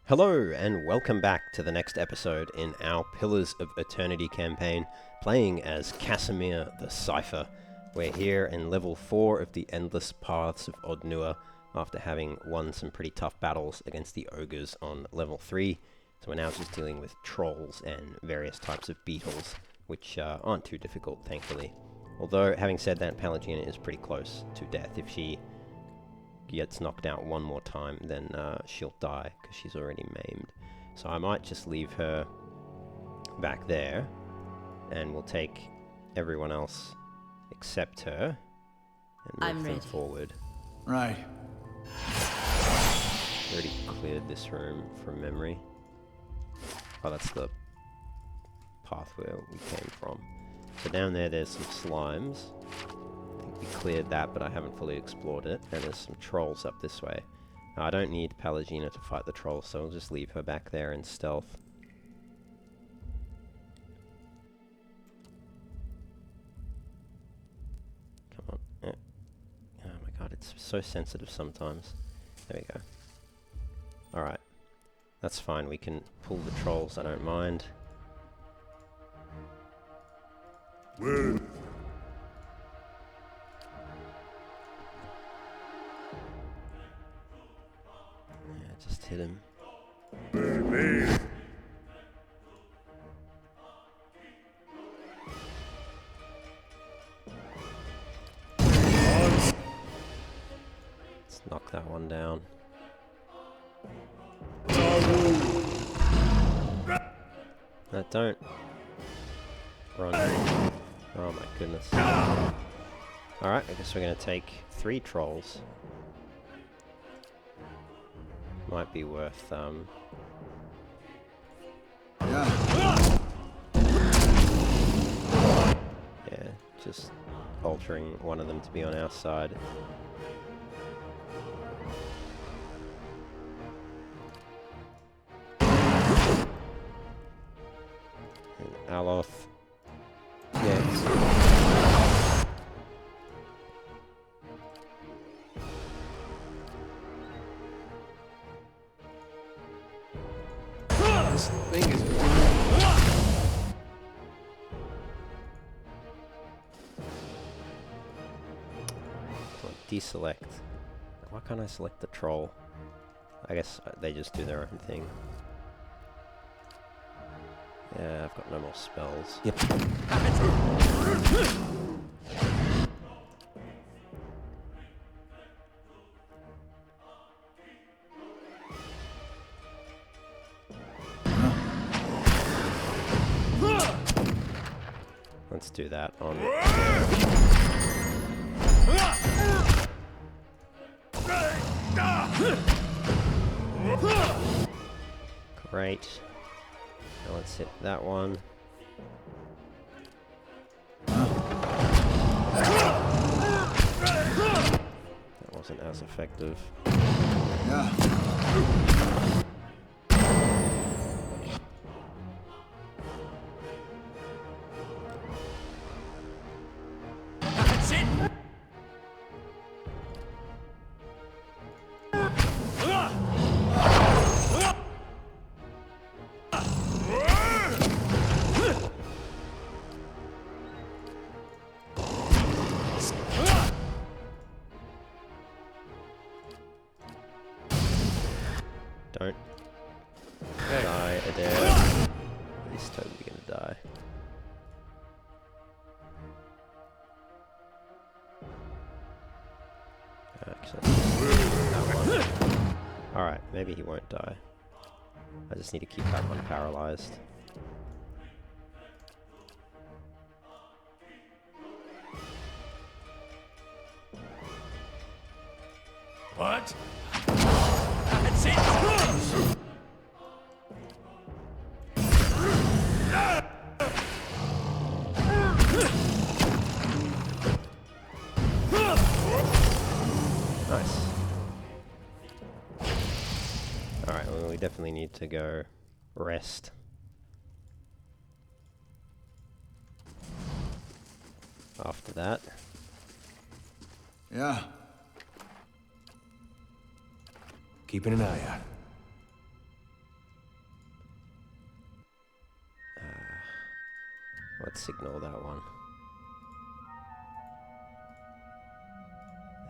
Hello, and welcome back to the next episode in our Pillars of Eternity campaign, playing as Kasemir the Cipher. We're here in level 4 of the Endless Paths of Odnua, after having won some pretty tough battles against the ogres on level 3. So we're now just dealing with trolls and various types of beetles, which aren't too difficult, thankfully. Although, having said that, Pallegina is pretty close to death. If she gets knocked out one more time, then she'll die, because she's already maimed. So I might just leave her back there, and we'll take everyone else except her, and move them forward. Right. Already cleared this room from memory. Oh, that's the path where we came from. So down there, there's some slimes. I think we cleared that, but I haven't fully explored it. And there's some trolls up this way. Now, I don't need Pallegina to fight the trolls, so I'll just leave her back there in stealth. Come on. Oh my god, it's so sensitive sometimes. There we go. Alright. That's fine, we can pull the trolls, I don't mind. Word. Yeah, just hit him. Baby. Let's knock that one down. No, don't run. Oh my goodness. Alright, I guess we're going to take 3 trolls. Might be worth, Yeah. yeah, just altering one of them to be on our side. And Aloth. Yeah. This thing is. Deselect. Why can't I select the troll? I guess they just do their own thing. Yeah, I've got no more spells. Yep. Let's do that on... Great. Now let's hit that one. That wasn't as effective. Yeah. Don't die, Adair. He's totally gonna die. Actually, that one. Alright, maybe he won't die. I just need to keep that one paralyzed. What? That's it. Nice. Alright, well, we definitely need to go rest. After that. Yeah. Keeping an eye out. Let's ignore that one.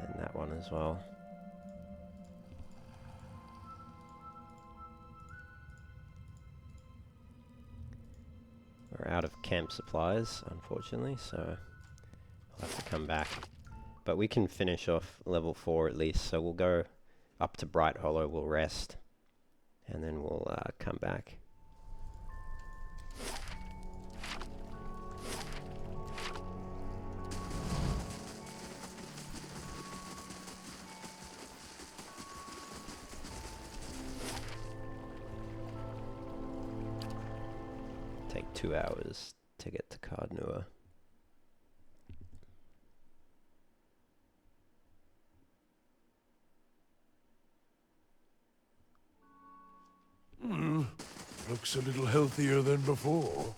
And that one as well. We're out of camp supplies, unfortunately, so I'll have to come back. But we can finish off level 4 at least, so we'll go up to Bright Hollow, we'll rest, and then we'll come back. Take 2 hours to get to Cardnua. Looks a little healthier than before.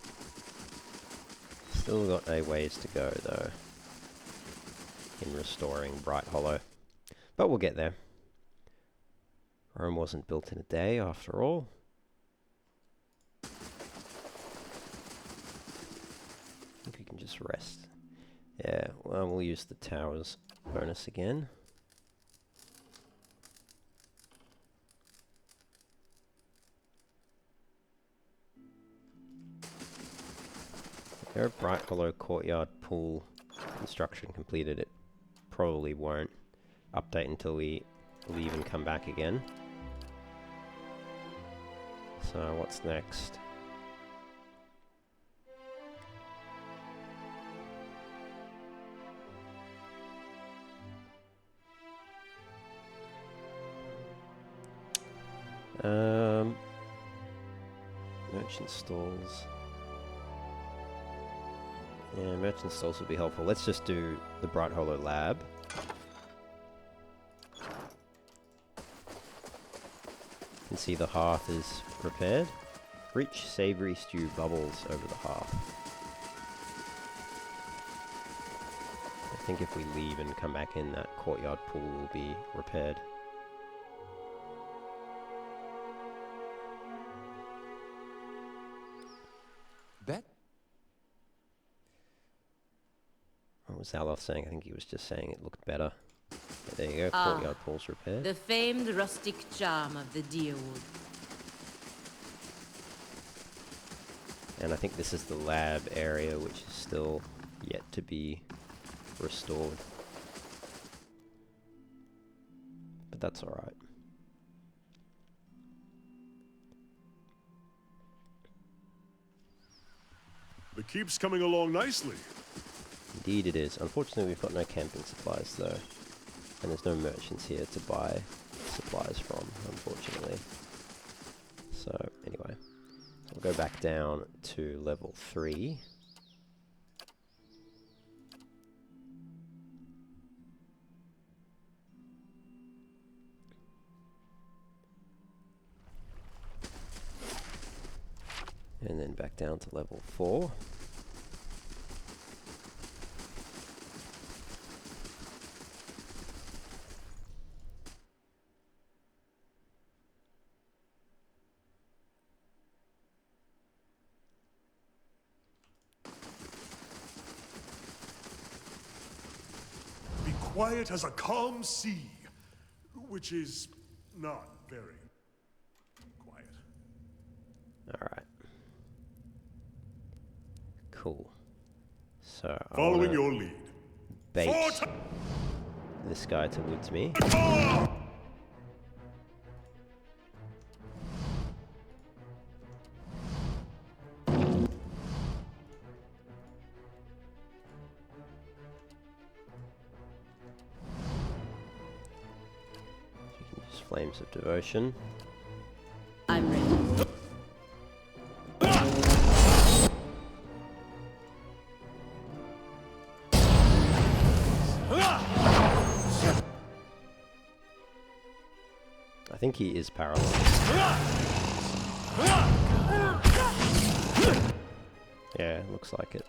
Still got a ways to go though in restoring Bright Hollow, but we'll get there. Rome wasn't built in a day after all. I think we can just rest. Yeah, well, we'll use the towers bonus again. There, Bright Hollow Courtyard Pool construction completed. It probably won't update until we leave and come back again. So what's next? Merchant stalls. Yeah, merchant stalls would be helpful. Let's just do the Bright Hollow Lab. You can see the hearth is prepared. Rich, savoury stew bubbles over the hearth. I think if we leave and come back in, that courtyard pool will be repaired. Bet? What was Alof saying? I think he was just saying it looked better. But there you go, courtyard pool's repaired. The famed rustic charm of the Deerwood. And I think this is the lab area, which is still yet to be restored. But that's alright. The keep's coming along nicely. Indeed it is. Unfortunately, we've got no camping supplies, though. And there's no merchants here to buy supplies from, unfortunately. So, anyway. We'll go back down to level 3. And then back down to level 4. Be quiet as a calm sea, which is not very quiet. Alright. Cool. So, Following your lead. bait this guy towards me. Flames of Devotion. I'm ready. I think he is paralyzed. Yeah, looks like it.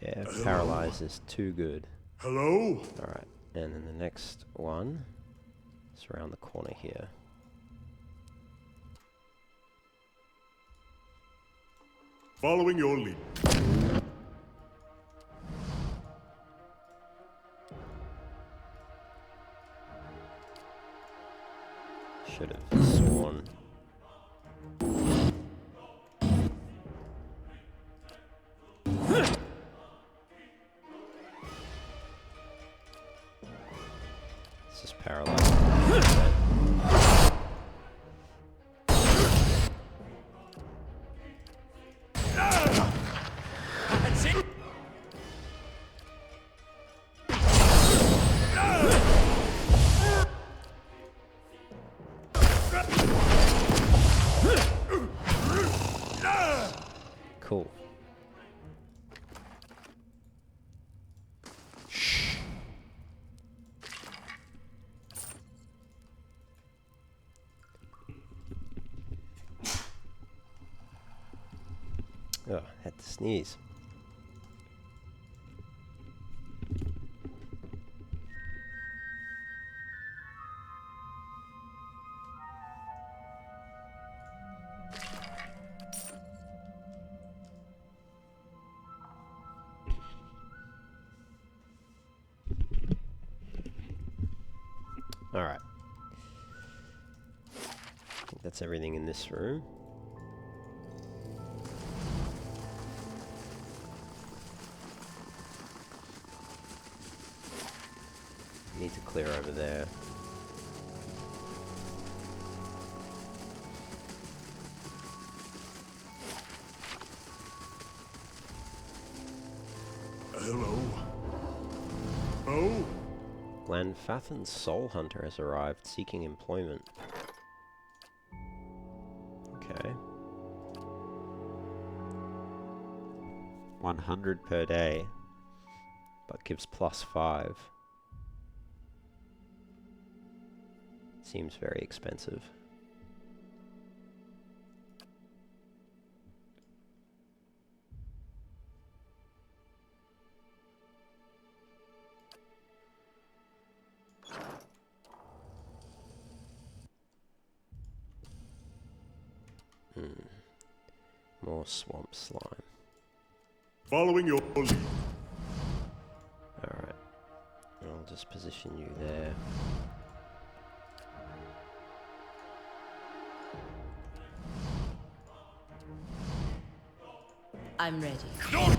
Yeah, Paralyze is too good. Hello? Alright, and then the next one is around the corner here. Following your lead. Should have sworn. This is paralyzed. That's it. Cool. Oh, had to sneeze. Alright. I think that's everything in this room. Need to clear over there. Hello? Oh? Glanfathan's soul hunter has arrived seeking employment. Okay. 100 per day, but gives +5. Seems very expensive. More swamp slime. Following your lead. Alright. I'll just position you there. I'm ready. Oh,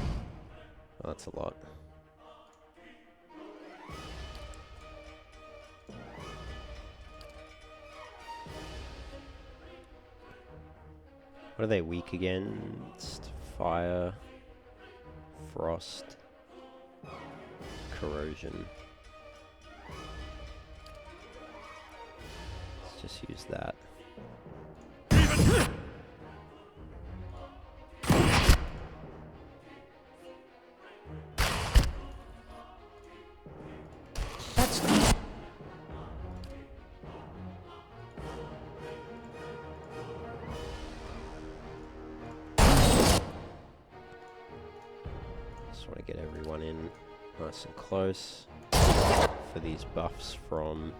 that's a lot. What are they weak against? Fire, frost, corrosion. Let's just use that. Just want to get everyone in nice and close for these buffs from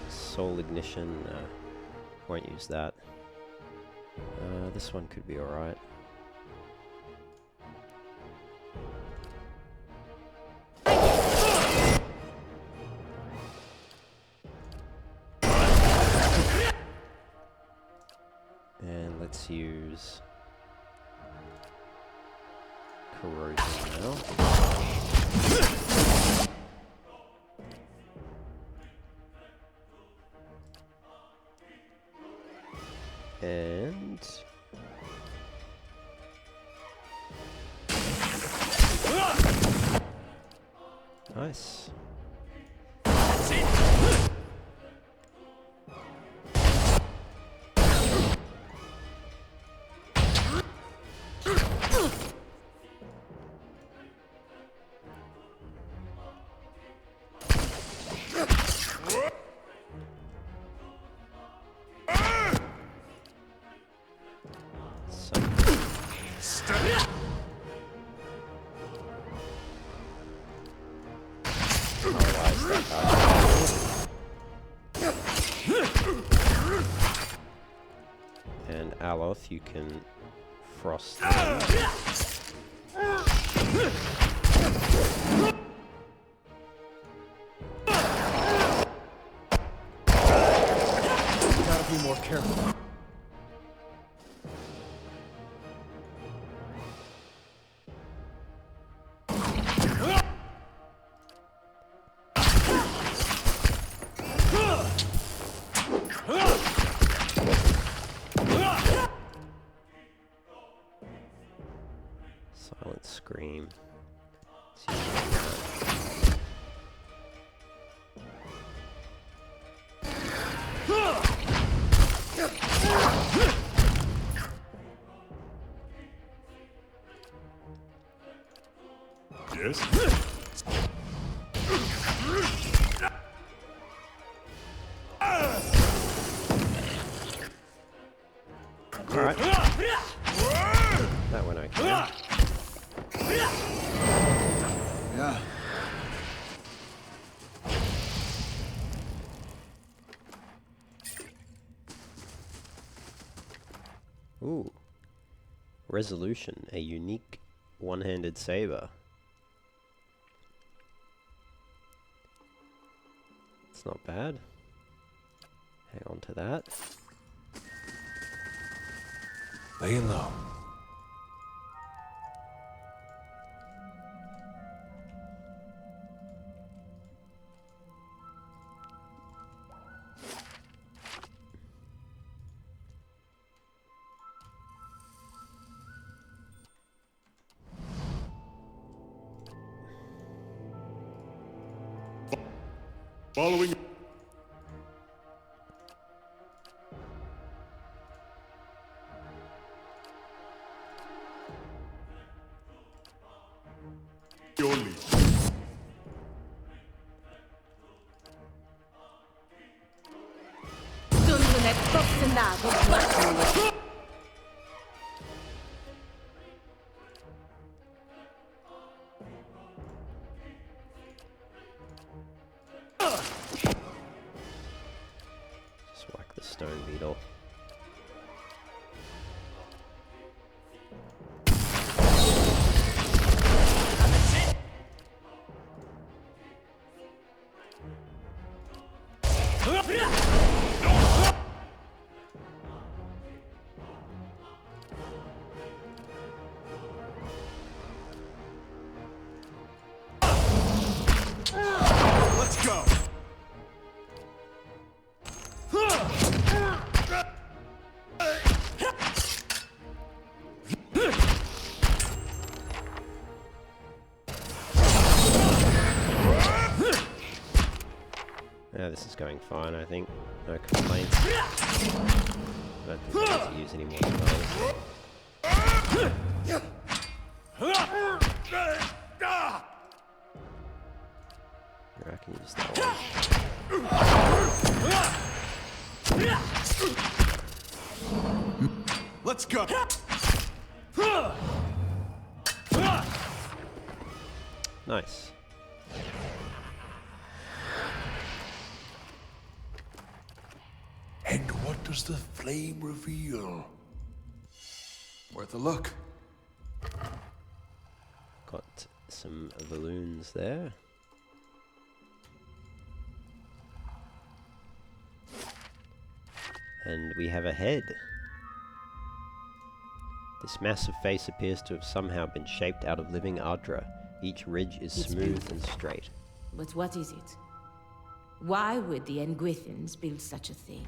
Soul Ignition. Won't use that. This one could be alright. And let's use corrosion now. And nice. That's it. So Steady! Aloth, you can frost them. Gotta be more careful. Silent Scream. Yes? Alright. That went okay. Yeah. Ooh. Resolution, a unique one-handed saber. It's not bad. Hang on to that. Laying low. Following your lead. Dunque è fortunato. Just whack the stone beetle. Let's go! Yeah, this is going fine, I think. No complaints. I don't think I need to use any more spells. I can use that one. Let's go! Nice. And what does the flame reveal? Worth a look. Got some balloons there. And we have a head. This massive face appears to have somehow been shaped out of living Ardra. Each ridge is It's smooth beautiful. and straight. But what is it? Why would the Engwithans build such a thing?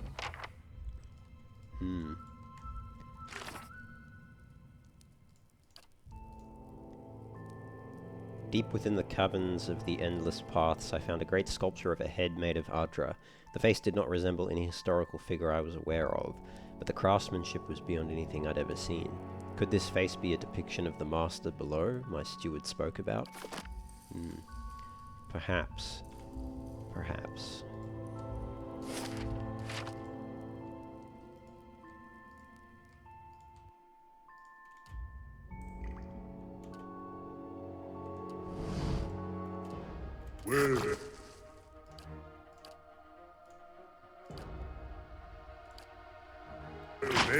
Deep within the caverns of the endless paths, I found a great sculpture of a head made of Ardra. The face did not resemble any historical figure I was aware of, but the craftsmanship was beyond anything I'd ever seen. Could this face be a depiction of the master below my steward spoke about? Perhaps. Perhaps. Where? Obey.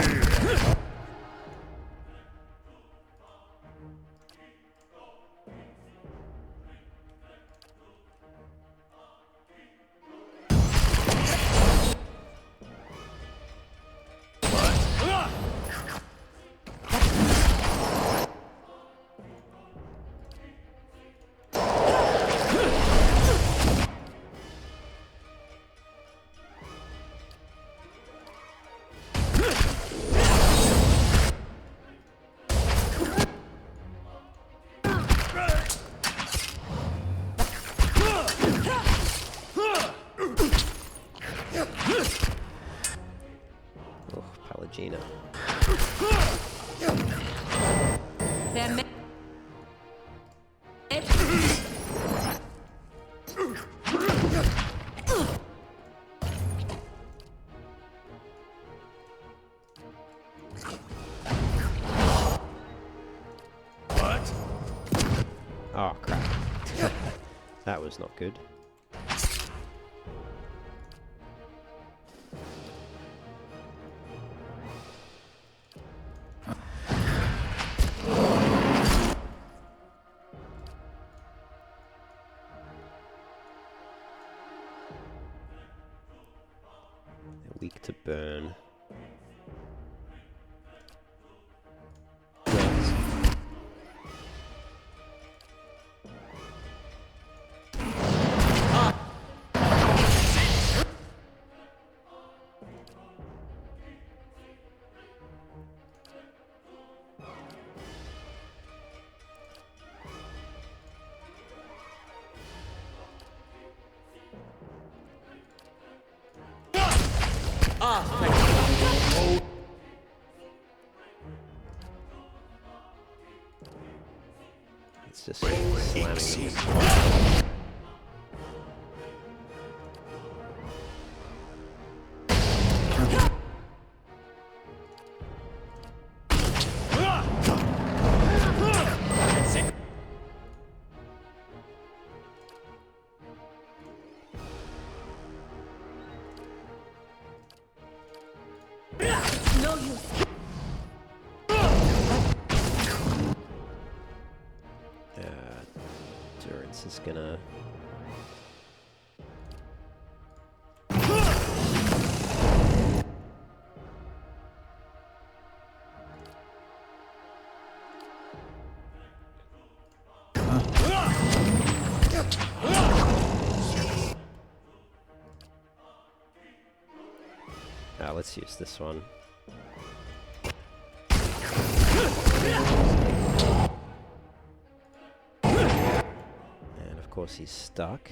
Oh, Pallegina. What? Oh, crap. That was not good. They're weak to burn. It's just slamming them. No use. Durance is gonna... let's use this one. And of course he's stuck.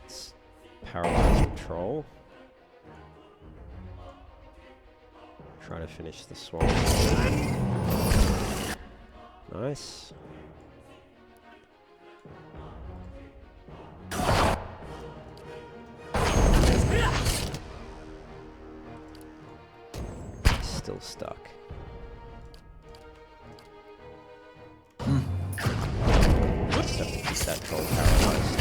Let's paralyze the troll. Try to finish the swarm. Nice. Still stuck. Just have to keep that troll paralyzed.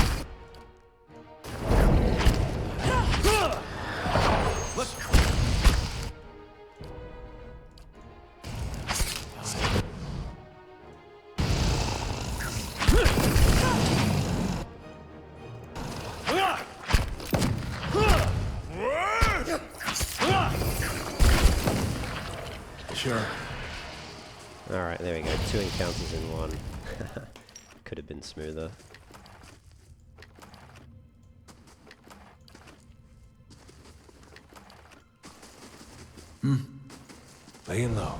Sure. Alright, there we go. 2 encounters in 1. Could have been smoother. Laying low.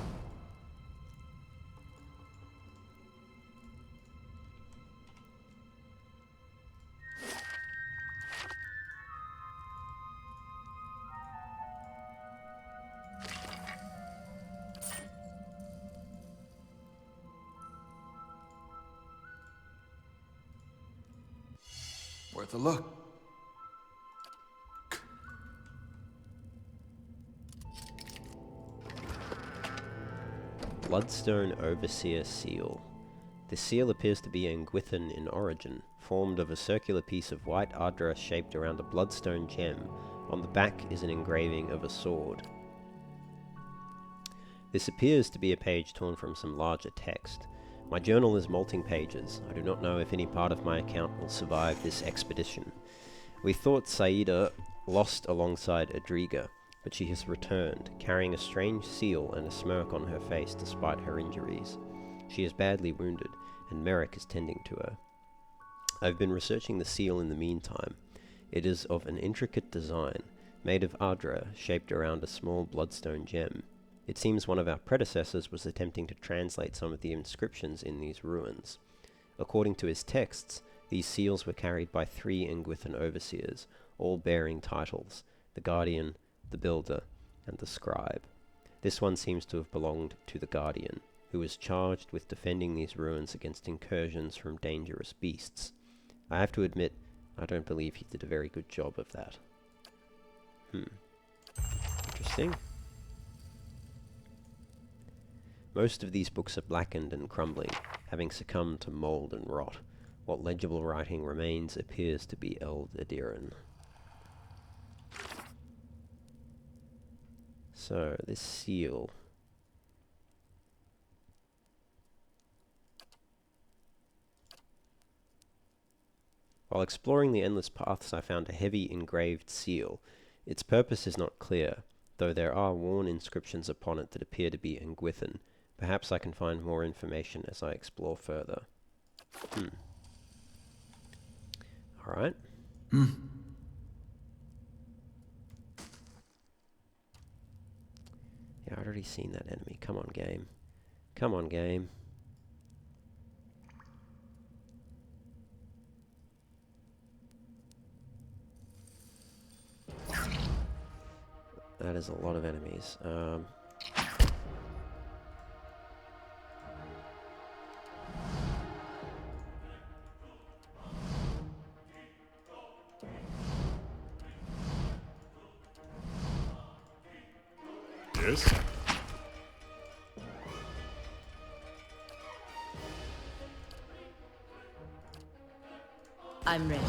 Worth a look. Bloodstone Overseer Seal. This seal appears to be Engwithan in origin, formed of a circular piece of white ardra shaped around a bloodstone gem. On the back is an engraving of a sword. This appears to be a page torn from some larger text. My journal is molting pages. I do not know if any part of my account will survive this expedition. We thought Saida lost alongside Adriga, but she has returned, carrying a strange seal and a smirk on her face despite her injuries. She is badly wounded, and Merrick is tending to her. I've been researching the seal in the meantime. It is of an intricate design, made of ardra, shaped around a small bloodstone gem. It seems one of our predecessors was attempting to translate some of the inscriptions in these ruins. According to his texts, these seals were carried by 3 Engwithan overseers, all bearing titles: the Guardian, the Builder, and the Scribe. This one seems to have belonged to the Guardian, who was charged with defending these ruins against incursions from dangerous beasts. I have to admit, I don't believe he did a very good job of that. Interesting. Most of these books are blackened and crumbling, having succumbed to mold and rot. What legible writing remains appears to be Eldiran. So, this seal. While exploring the endless paths, I found a heavy engraved seal. Its purpose is not clear, though there are worn inscriptions upon it that appear to be Engwithan. Perhaps I can find more information as I explore further. Alright. Yeah, I've already seen that enemy. Come on, game. Come on, game. That is a lot of enemies. Yes? I'm ready.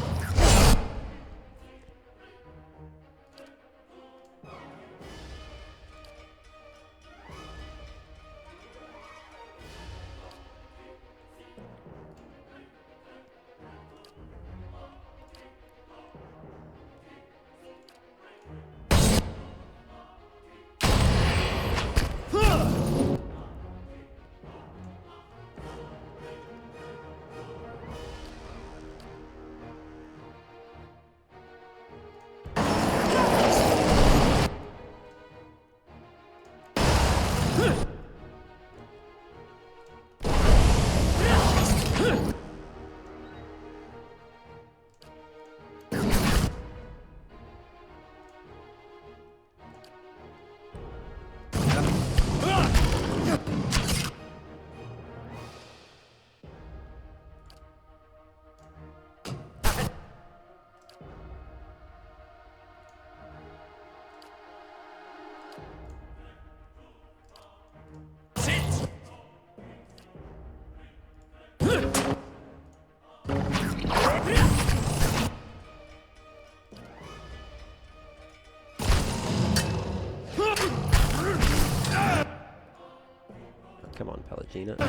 Come on, Pelagina. I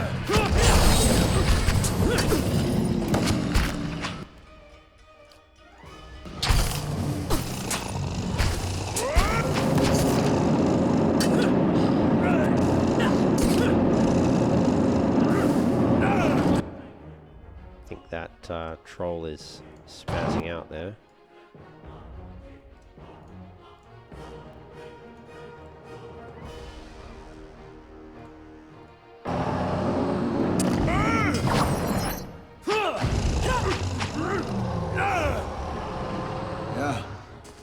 think that troll is spazzing out there.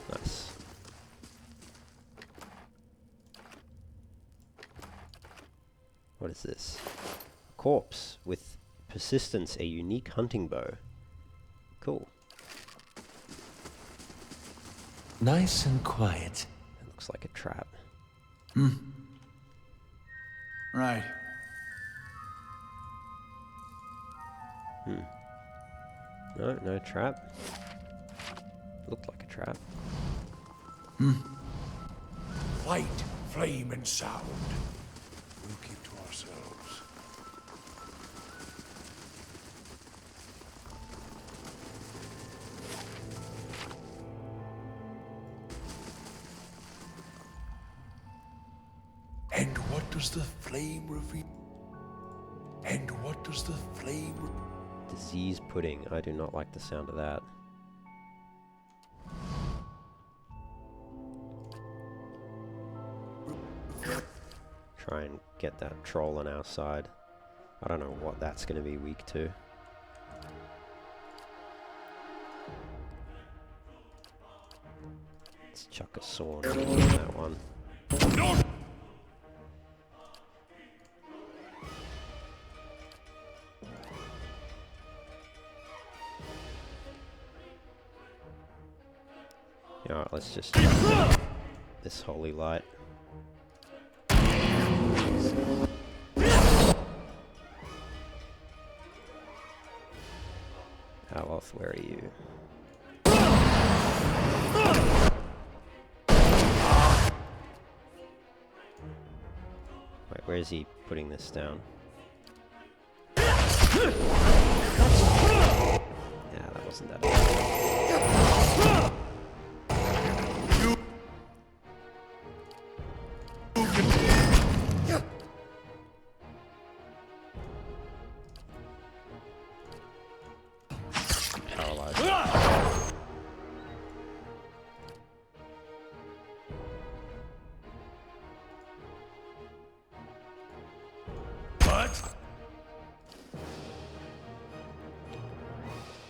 Nice. What is this? Corpse with persistence, a unique hunting bow. Cool. Nice and quiet. It looks like a trap. Right. No, no trap. Looked like a trap. Light, flame, and sound. We'll keep to ourselves. And what does the flame reveal? And what does the flame Disease pudding. I do not like the sound of that. Try and get that troll on our side. I don't know what that's going to be weak to. Let's chuck a sword on that one. Alright, let's just chuck this holy light. Aloth, where are you? Wait, where is he putting this down? Yeah, that wasn't that bad.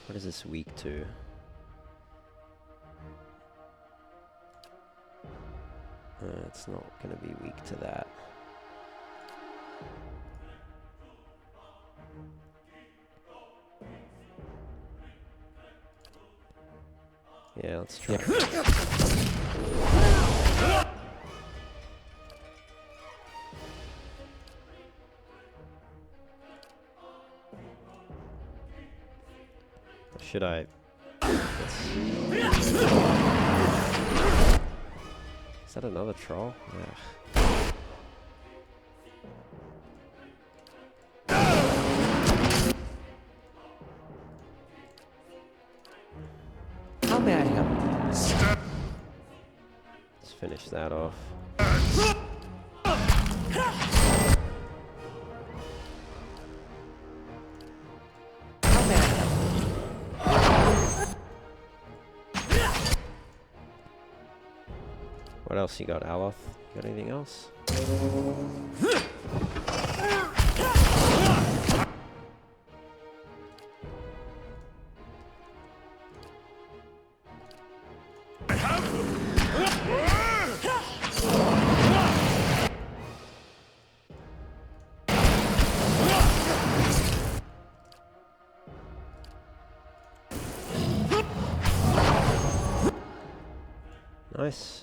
What is this weak to? It's not going to be weak to that. Yeah, let's try. Should I? Is that another troll? Yeah. How may I help? Let's finish that off. What else you got, Aloth? You got anything else? Nice.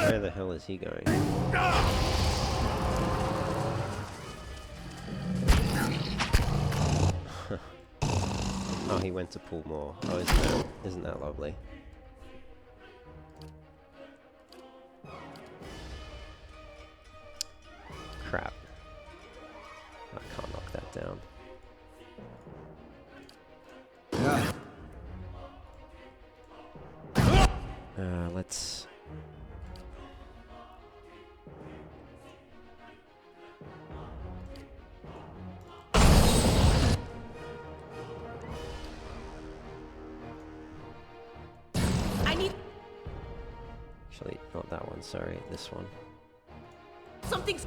Where the hell is he going? Oh, he went to pull more. Oh, isn't that lovely? Crap. I can't knock that down. Let's... I need Actually, not that one, sorry, this one. something.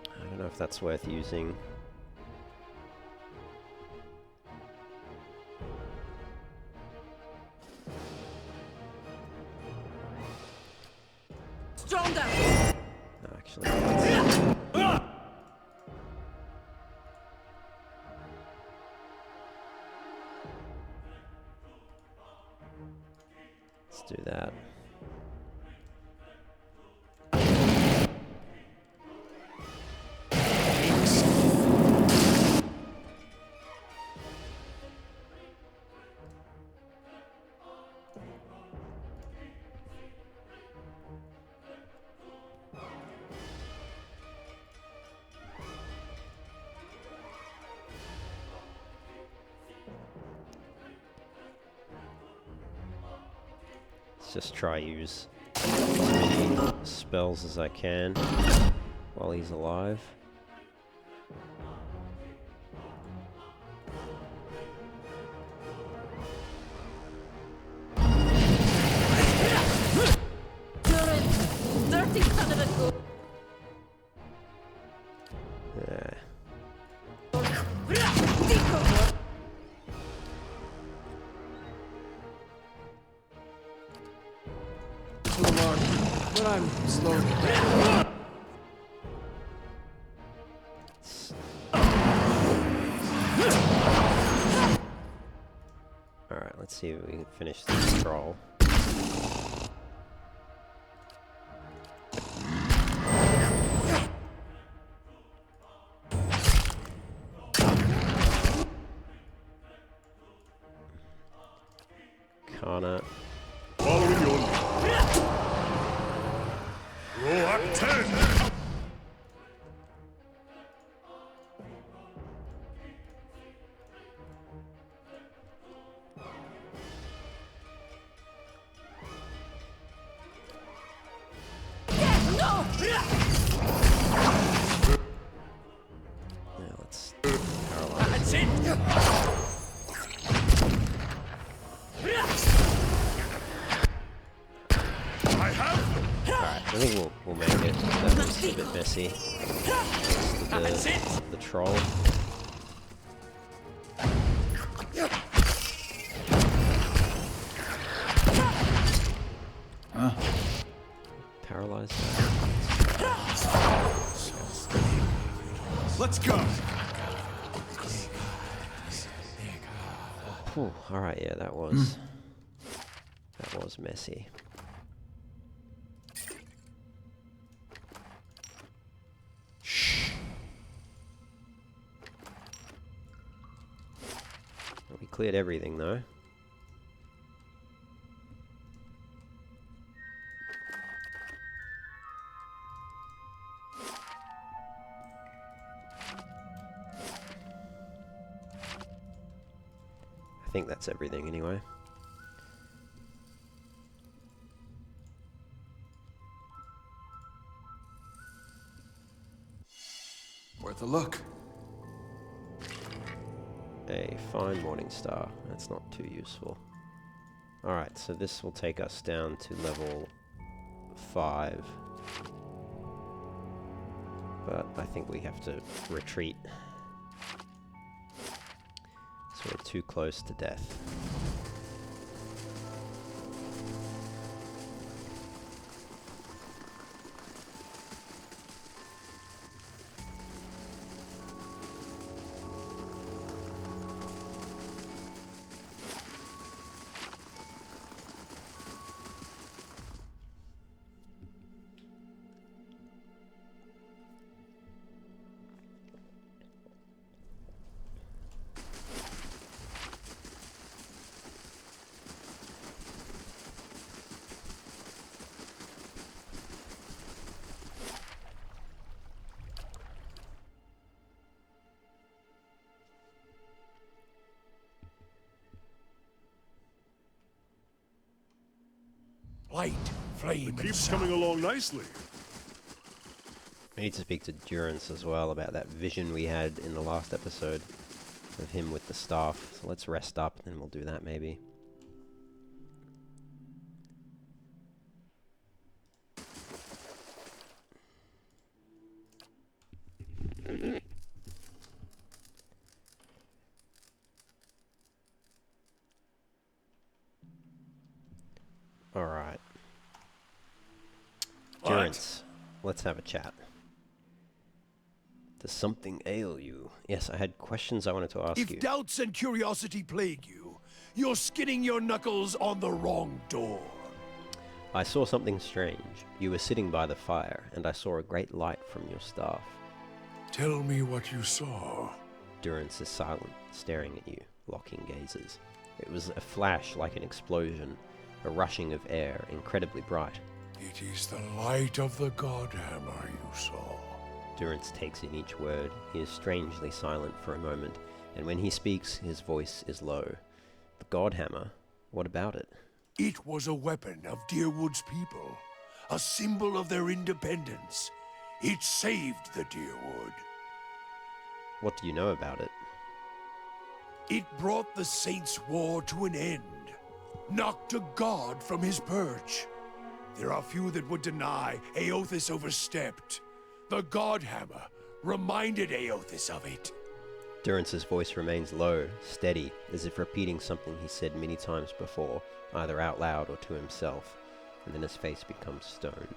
I don't know if that's worth using. Stronger. No, actually. That's... Let's do that. Just try use as many spells as I can while he's alive. Durance, dirty son of a go. Yeah. But I'm slowing it down. Alright, let's see if we can finish this scroll. Kana. Following your lead. Roll up 10. No! Yeah, let's paralyze. That's it! I have. Alright, I think we'll make it. That was a bit messy. The troll. Paralyze that. Let's go. Alright, yeah, that was messy. We cleared everything though. I think that's everything anyway. Worth a look. A fine morning star. That's not too useful. Alright, so this will take us down to level 5. But I think we have to retreat. So we're too close to death. Light, flame, It and keeps sound. coming along nicely. I need to speak to Durance as well about that vision we had in the last episode of him with the staff. So let's rest up and then we'll do that maybe. Alright. Durance, let's have a chat. Does something ail you? Yes, I had questions I wanted to ask If you. doubts and curiosity plague you, you're skinning your knuckles on the wrong door. I saw something strange. You were sitting by the fire, and I saw a great light from your staff. Tell me what you saw. Durance is silent, staring at you, locking gazes. It was a flash like an explosion, a rushing of air, incredibly bright. It is the light of the Godhammer you saw. Durance takes in each word. He is strangely silent for a moment, and when he speaks, his voice is low. The Godhammer? What about it? It was a weapon of Deerwood's people, a symbol of their independence. It saved the Deerwood. What do you know about it? It brought the Saints' War to an end, knocked a god from his perch. There are few that would deny Aothis overstepped. The Godhammer reminded Aothis of it. Durance's voice remains low, steady, as if repeating something he said many times before, either out loud or to himself, and then his face becomes stone.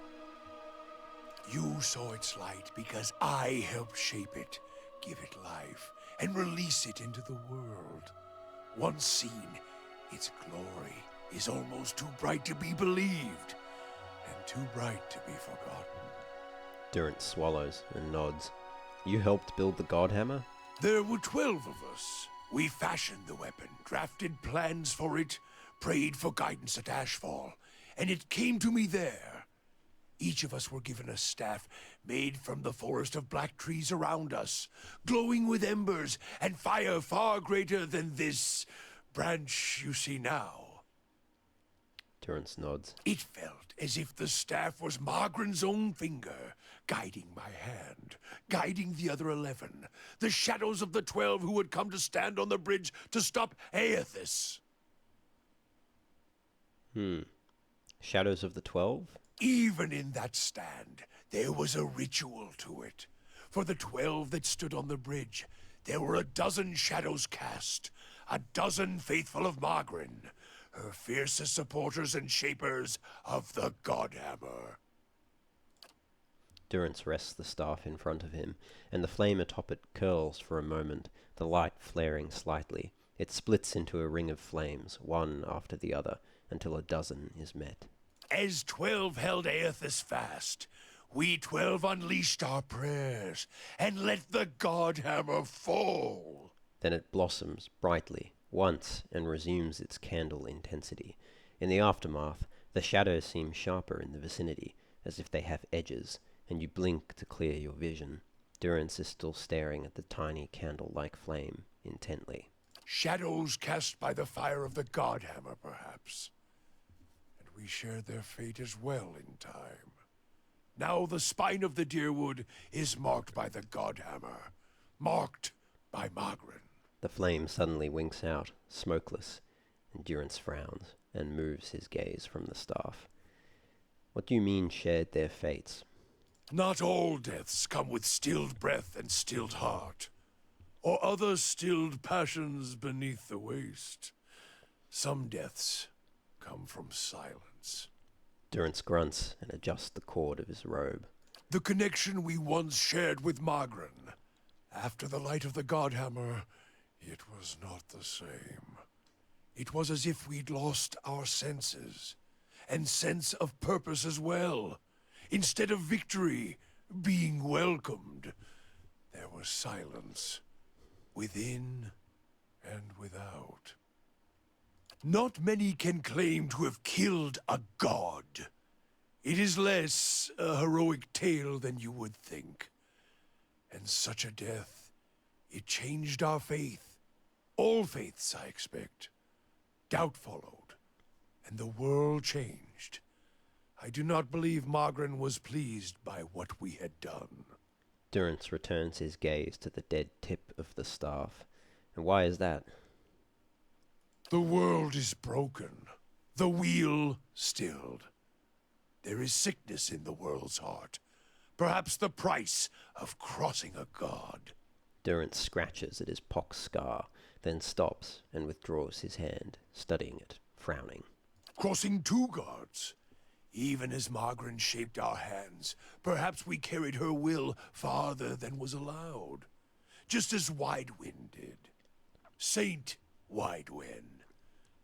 You saw its light because I helped shape it, give it life, and release it into the world. Once seen, its glory is almost too bright to be believed, and too bright to be forgotten. Durance swallows and nods. You helped build the Godhammer? There were 12 of us. We fashioned the weapon, drafted plans for it, prayed for guidance at Ashfall, and it came to me there. Each of us were given a staff made from the forest of black trees around us, glowing with embers and fire far greater than this branch you see now. Durance nods. It felt as if the staff was Margaren's own finger, guiding my hand, guiding the other 11, the shadows of the 12 who would come to stand on the bridge to stop Aothis. Shadows of the 12? Even in that stand, there was a ritual to it. For the 12 that stood on the bridge, there were a dozen shadows cast, a dozen faithful of Margren, her fiercest supporters and shapers of the Godhammer. Durance rests the staff in front of him, and the flame atop it curls for a moment, the light flaring slightly. It splits into a ring of flames, one after the other, until a dozen is met. As 12 held Aothis fast, we 12 unleashed our prayers and let the Godhammer fall. Then it blossoms brightly, once, and resumes its candle intensity. In the aftermath, the shadows seem sharper in the vicinity, as if they have edges, and you blink to clear your vision. Durance is still staring at the tiny candle-like flame intently. Shadows cast by the fire of the Godhammer, perhaps. And we shared their fate as well in time. Now the spine of the Deerwood is marked by the Godhammer, marked by Margren. The flame suddenly winks out, smokeless, and Durance frowns and moves his gaze from the staff. What do you mean shared their fates? Not all deaths come with stilled breath and stilled heart, or other stilled passions beneath the waste. Some deaths come from silence. Durance grunts and adjusts the cord of his robe. The connection we once shared with Margren. After the light of the Godhammer, it was not the same. It was as if we'd lost our senses, and sense of purpose as well. Instead of victory, being welcomed, there was silence, within and without. Not many can claim to have killed a god. It is less a heroic tale than you would think. And such a death, it changed our faith. All faiths, I expect. Doubt followed, and the world changed. I do not believe Margren was pleased by what we had done. Durance returns his gaze to the dead tip of the staff. And why is that? The world is broken, the wheel stilled. There is sickness in the world's heart, perhaps the price of crossing a god. Durance scratches at his pox scar, then stops and withdraws his hand, studying it, frowning. Crossing 2 gods. Even as Margren shaped our hands, perhaps we carried her will farther than was allowed. Just as Widewind did. Saint Widewind.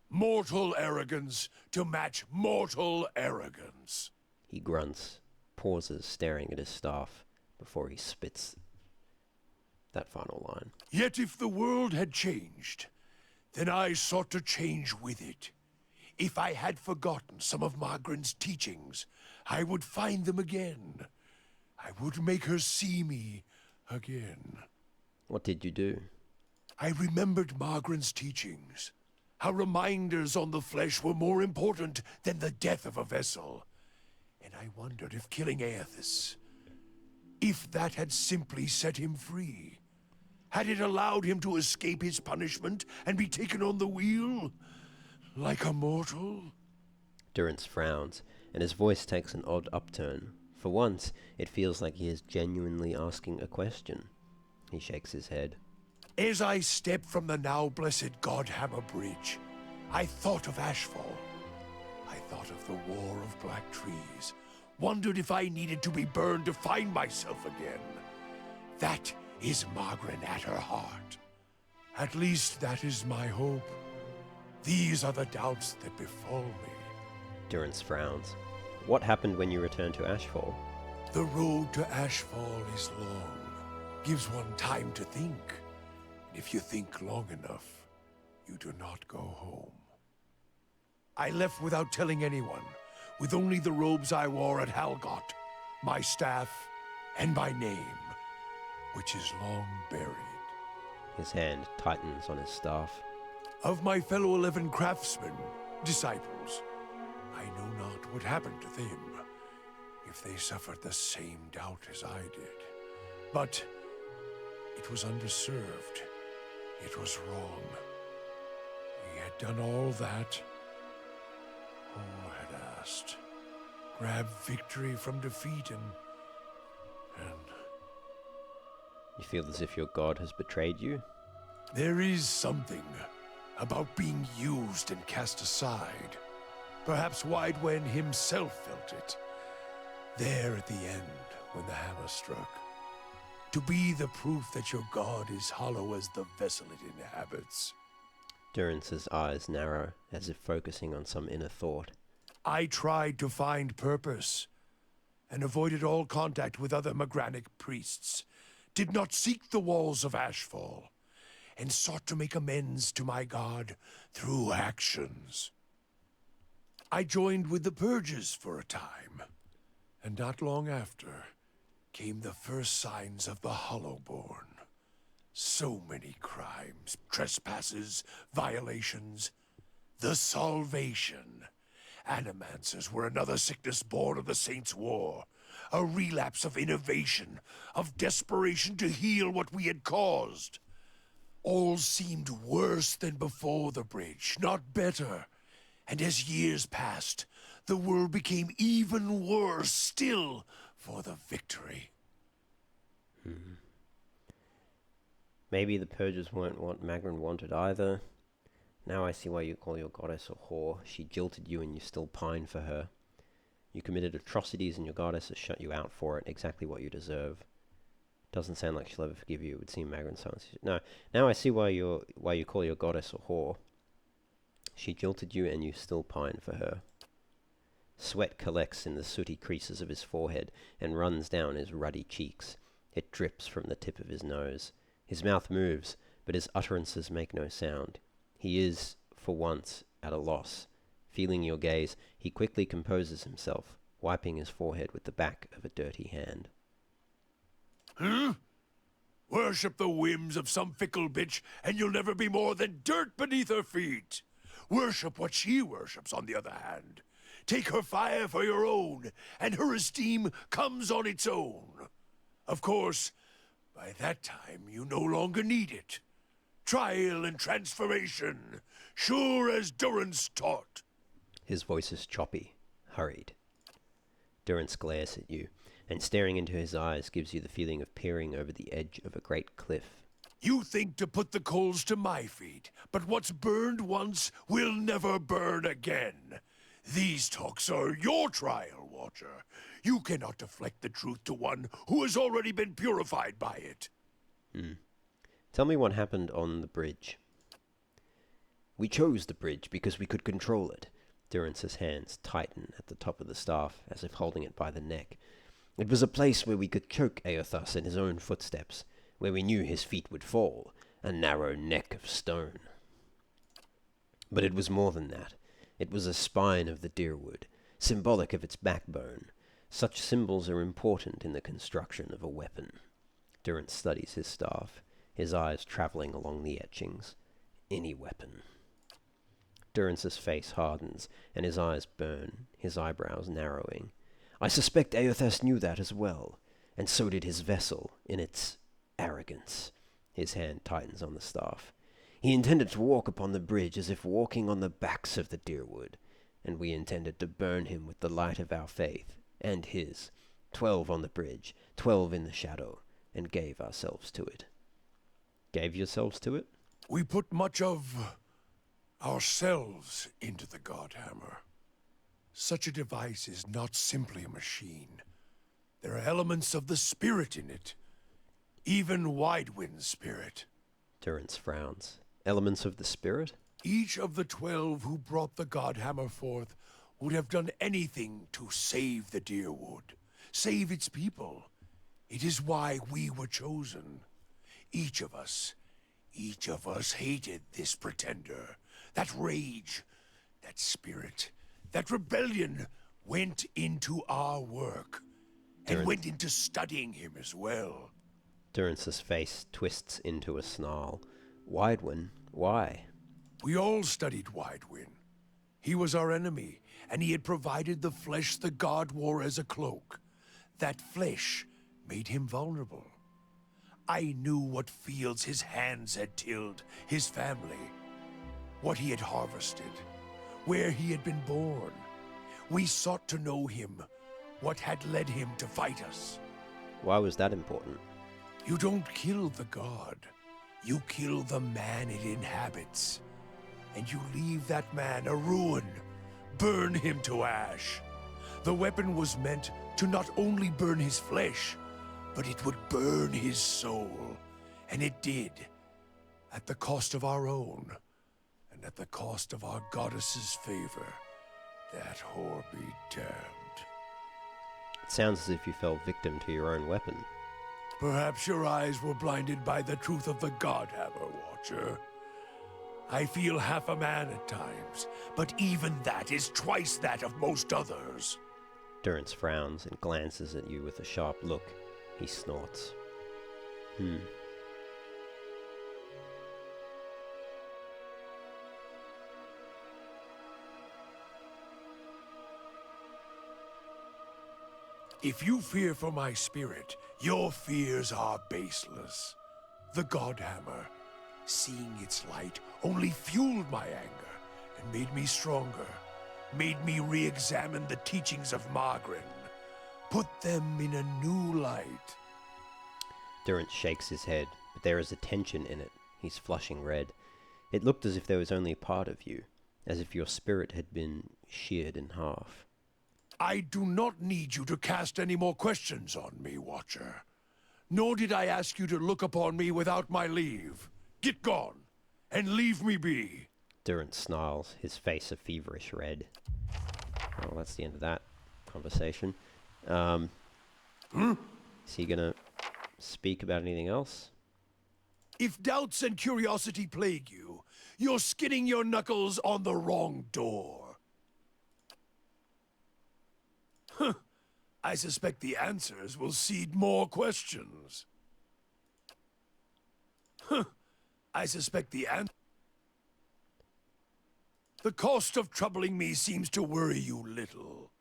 Mortal arrogance to match mortal arrogance. He grunts, pauses, staring at his staff, before he spits that final line. Yet if the world had changed, then I sought to change with it. If I had forgotten some of Margaren's teachings, I would find them again. I would make her see me again. What did you do? I remembered Margaren's teachings. How reminders on the flesh were more important than the death of a vessel. And I wondered if killing Aethys, if that had simply set him free. Had it allowed him to escape his punishment and be taken on the wheel? Like a mortal? Durance frowns, and his voice takes an odd upturn. For once, it feels like he is genuinely asking a question. He shakes his head. As I stepped from the now blessed Godhammer Bridge, I thought of Ashfall. I thought of the War of Black Trees. Wondered if I needed to be burned to find myself again. That is Margren at her heart. At least that is my hope. These are the doubts that befall me. Durance frowns. What happened when you returned to Ashfall? The road to Ashfall is long. Gives one time to think. And if you think long enough, you do not go home. I left without telling anyone, with only the robes I wore at Halgot, my staff, and my name, which is long buried. His hand tightens on his staff. Of my fellow 11 craftsmen, disciples, I know not what happened to them, if they suffered the same doubt as I did. But it was underserved. It was wrong. We had done all that. Who had asked? Grab victory from defeat and... You feel as if your god has betrayed you? There is something about being used and cast aside. Perhaps Widewen himself felt it. There at the end, when the hammer struck. To be the proof that your god is hollow as the vessel it inhabits. Durance's eyes narrow, as if focusing on some inner thought. I tried to find purpose, and avoided all contact with other Magranic priests. Did not seek the walls of Ashfall, and sought to make amends to my god through actions. I joined with the Purges for a time, and not long after came the first signs of the Hollowborn. So many crimes, trespasses, violations. The Salvation. Animancers were another sickness born of the Saints' War. A relapse of innovation, of desperation to heal what we had caused. All seemed worse than before the bridge, not better. And as years passed, the world became even worse still for the victory. Maybe the purges weren't what Magren wanted either. Now I see why you call your goddess a whore. She jilted you and you still pine for her. You committed atrocities and your goddess has shut you out for it, exactly what you deserve. Doesn't sound like she'll ever forgive you. It would seem Magren silence. No, now I see why you call your goddess a whore. She jilted you and you still pine for her. Sweat collects in the sooty creases of his forehead and runs down his ruddy cheeks. It drips from the tip of his nose. His mouth moves, but his utterances make no sound. He is, for once, at a loss. Feeling your gaze, he quickly composes himself, wiping his forehead with the back of a dirty hand. Huh? Worship the whims of some fickle bitch, and you'll never be more than dirt beneath her feet. Worship what she worships, on the other hand. Take her fire for your own, and her esteem comes on its own. Of course, by that time you no longer need it. Trial and transformation, sure as Durance taught. His voice is choppy, hurried. Durance glares at you, and staring into his eyes gives you the feeling of peering over the edge of a great cliff. You think to put the coals to my feet, but what's burned once will never burn again. These talks are your trial, Watcher. You cannot deflect the truth to one who has already been purified by it. Tell me what happened on the bridge. We chose the bridge because we could control it. Durance's hands tighten at the top of the staff, as if holding it by the neck. It was a place where we could choke Aothas in his own footsteps, where we knew his feet would fall, a narrow neck of stone. But it was more than that. It was a spine of the deerwood, symbolic of its backbone. Such symbols are important in the construction of a weapon. Durance studies his staff, his eyes traveling along the etchings. Any weapon. Durance's face hardens, and his eyes burn, his eyebrows narrowing. I suspect Aothas knew that as well, and so did his vessel, in its arrogance. His hand tightens on the staff. He intended to walk upon the bridge as if walking on the backs of the deerwood, and we intended to burn him with the light of our faith, and his, 12 on the bridge, 12 in the shadow, and gave ourselves to it. Gave yourselves to it? We put much of ourselves into the Godhammer. Such a device is not simply a machine. There are elements of the spirit in it. Even Widewind's spirit. Durance frowns. Elements of the spirit? Each of the 12 who brought the Godhammer forth would have done anything to save the Deerwood, save its people. It is why we were chosen. Each of us hated this pretender. That rage, that spirit, that rebellion went into our work, and went into studying him as well. Durance's face twists into a snarl. Widewind? Why? We all studied Widewind. He was our enemy, and he had provided the flesh the god wore as a cloak. That flesh made him vulnerable. I knew what fields his hands had tilled, his family, what he had harvested, where he had been born. We sought to know him, what had led him to fight us. Why was that important? You don't kill the god. You kill the man it inhabits. And you leave that man a ruin. Burn him to ash. The weapon was meant to not only burn his flesh, but it would burn his soul. And it did. At the cost of our own. And at the cost of our goddess's favor. That whore be damned. It sounds as if you fell victim to your own weapon. Perhaps your eyes were blinded by the truth of the Godhammer, Watcher. I feel half a man at times, but even that is twice that of most others. Durance frowns and glances at you with a sharp look. He snorts. If you fear for my spirit, your fears are baseless. The Godhammer, seeing its light, only fueled my anger and made me stronger, made me re-examine the teachings of Margren, put them in a new light. Durance shakes his head, but there is a tension in it. He's flushing red. It looked as if there was only part of you, as if your spirit had been sheared in half. I do not need you to cast any more questions on me, Watcher. Nor did I ask you to look upon me without my leave. Get gone, and leave me be. Durance snarls, his face a feverish red. Well, that's the end of that conversation. Is he gonna speak about anything else? If doubts and curiosity plague you, you're skinning your knuckles on the wrong door. I suspect the answers will seed more questions. I suspect the cost of troubling me seems to worry you little.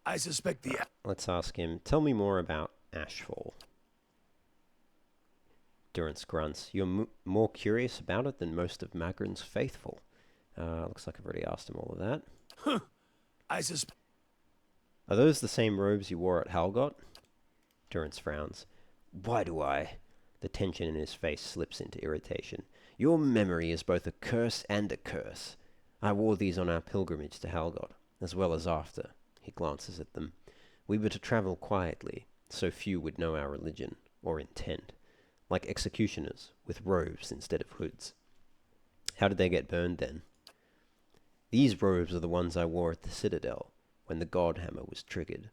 I suspect the Let's ask him. Tell me more about Ashfall. Durance grunts. You're more curious about it than most of Magren's faithful. Looks like I've already asked him all of that. I suspect. Are those the same robes you wore at Halgot? Durance frowns. Why do I? The tension in his face slips into irritation. Your memory is both a curse and a curse. I wore these on our pilgrimage to Halgot, as well as after. He glances at them. We were to travel quietly, so few would know our religion, or intent. like executioners with robes instead of hoods. How did they get burned then? These robes are the ones I wore at the Citadel when the Godhammer was triggered.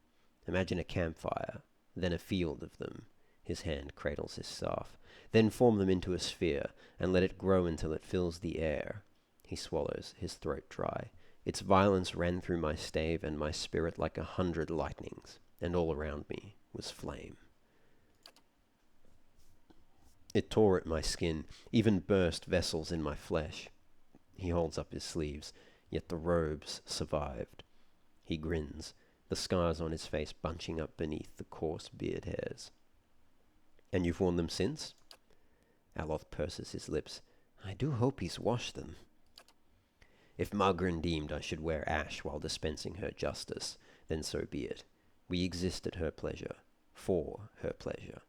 Imagine a campfire, then a field of them. His hand cradles his staff. Then form them into a sphere, and let it grow until it fills the air. He swallows, his throat dry. Its violence ran through my stave and my spirit like 100 lightnings, and all around me was flame. It tore at my skin, even burst vessels in my flesh. He holds up his sleeves, yet the robes survived. He grins, the scars on his face bunching up beneath the coarse beard hairs. And you've worn them since? Aloth purses his lips. I do hope he's washed them. If Margaret deemed I should wear ash while dispensing her justice, then so be it. We exist at her pleasure, for her pleasure.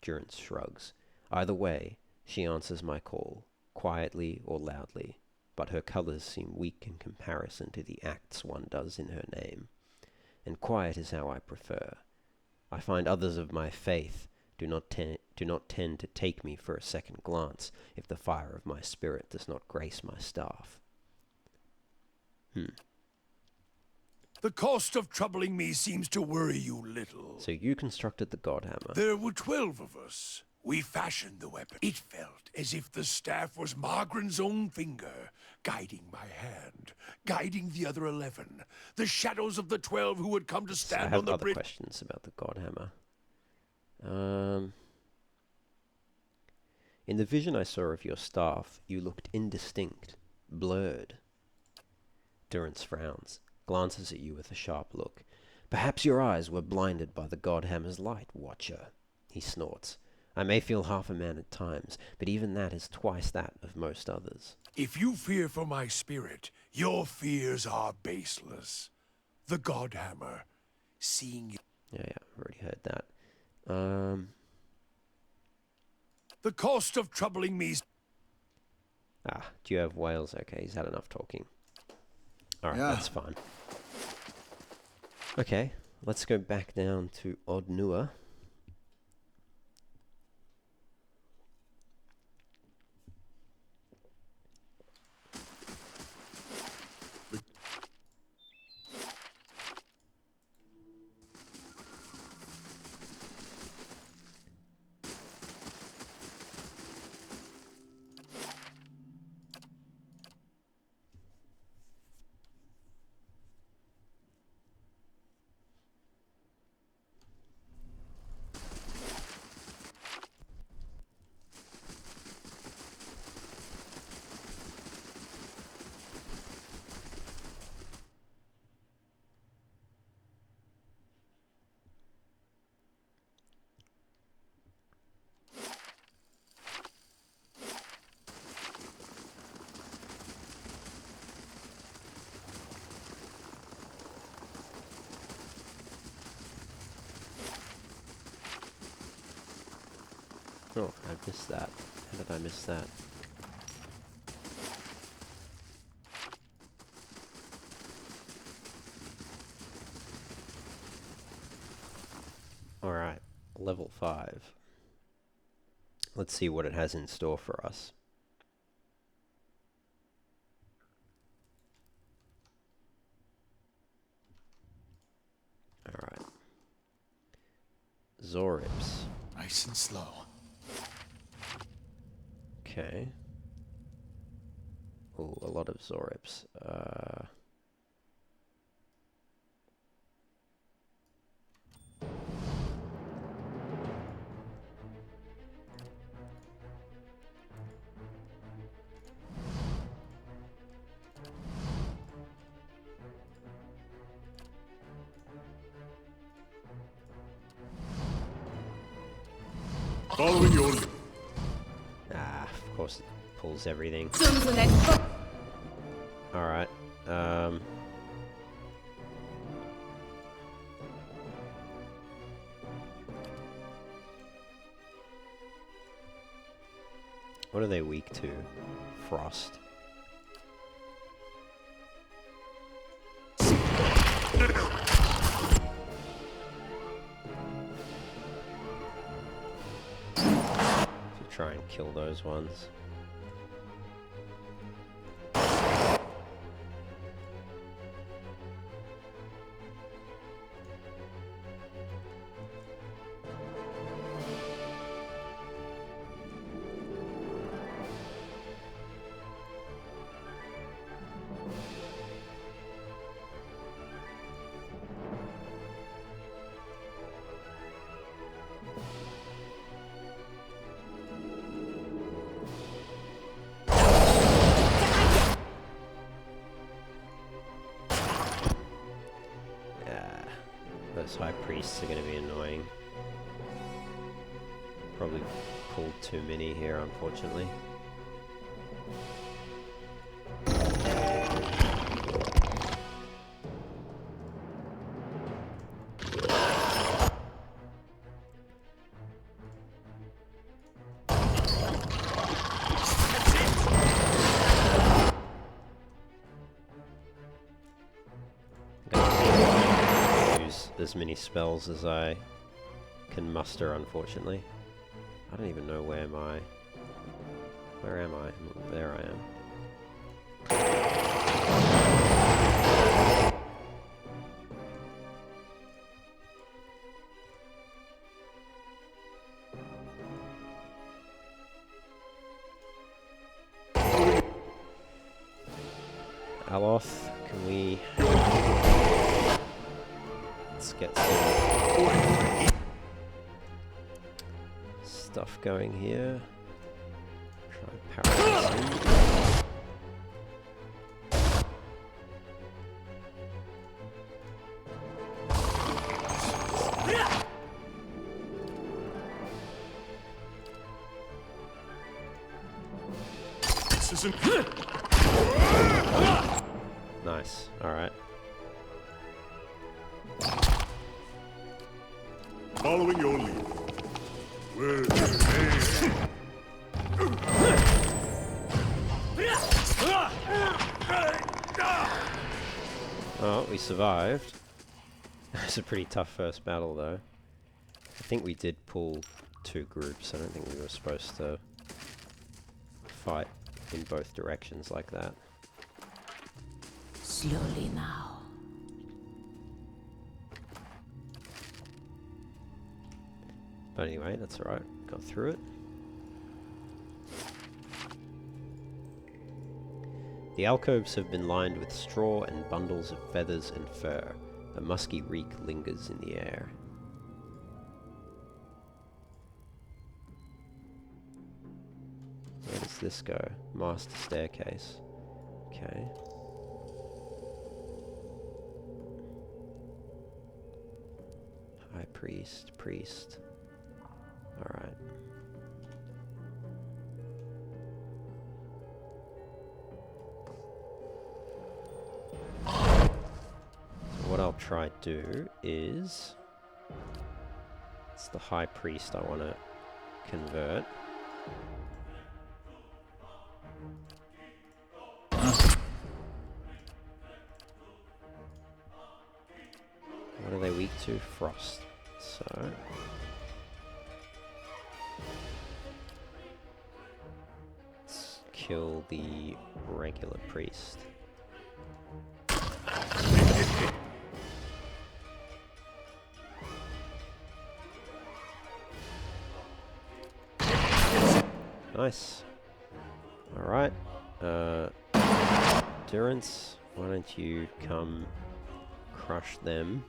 Durance shrugs. Either way, she answers my call, quietly or loudly, but her colours seem weak in comparison to the acts one does in her name. And quiet is how I prefer. I find others of my faith do not tend to take me for a second glance if the fire of my spirit does not grace my staff. The cost of troubling me seems to worry you little. So you constructed the Godhammer. There were 12 of us. We fashioned the weapon. It felt as if the staff was Margaret's own finger, guiding my hand, guiding the other 11, the shadows of the 12 who would come to stand on the bridge. I have other questions about the Godhammer. In the vision I saw of your staff, you looked indistinct, blurred. Durance frowns, glances at you with a sharp look. Perhaps your eyes were blinded by the Godhammer's light, Watcher. He snorts. I may feel half a man at times, but even that is twice that of most others. If you fear for my spirit, your fears are baseless. The Godhammer, seeing you... Yeah, I've already heard that. The cost of troubling me... Do you have whales? Okay, he's had enough talking. Alright, Yeah. That's fine. Okay, let's go back down to Odnua. Oh, I missed that. How did I miss that? Alright, level 5. Let's see what it has in store for us. Alright. Zorips. Nice and slow. Okay. Oh, a lot of Zorips. Following your... Of course it pulls everything. Alright, what are they weak to? Frost. kill those ones. Those high priests are going to be annoying. Probably pulled too many here, unfortunately. As many spells as I can muster, unfortunately. I don't even know where am I. Where am I? There I am. Aloth, can we... Let's get some stuff going here. Try paralyzing. This isn't. Nice. All right. Following your lead. Where's your name? Oh, we survived. It was a pretty tough first battle, though. I think we did pull 2 groups. I don't think we were supposed to fight in both directions like that. Slowly now. But anyway, that's alright. Got through it. The alcoves have been lined with straw and bundles of feathers and fur. A musky reek lingers in the air. Where does this go? Master staircase. Okay. High priest, priest. Alright. So what I'll try to do is... It's the high priest I want to convert. What are they weak to? Frost. So... let's kill the regular priest. Nice. Alright. Durance, why don't you come crush them?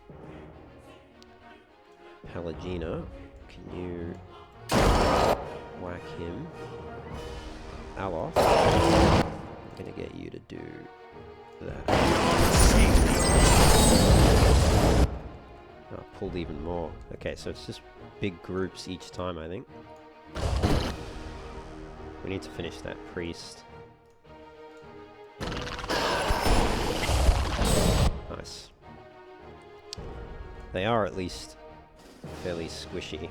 Palagina, can you whack him? Aloth, I'm gonna get you to do that. Oh, pulled even more. Okay, so it's just big groups each time, I think. We need to finish that priest. Nice. They are at least fairly squishy.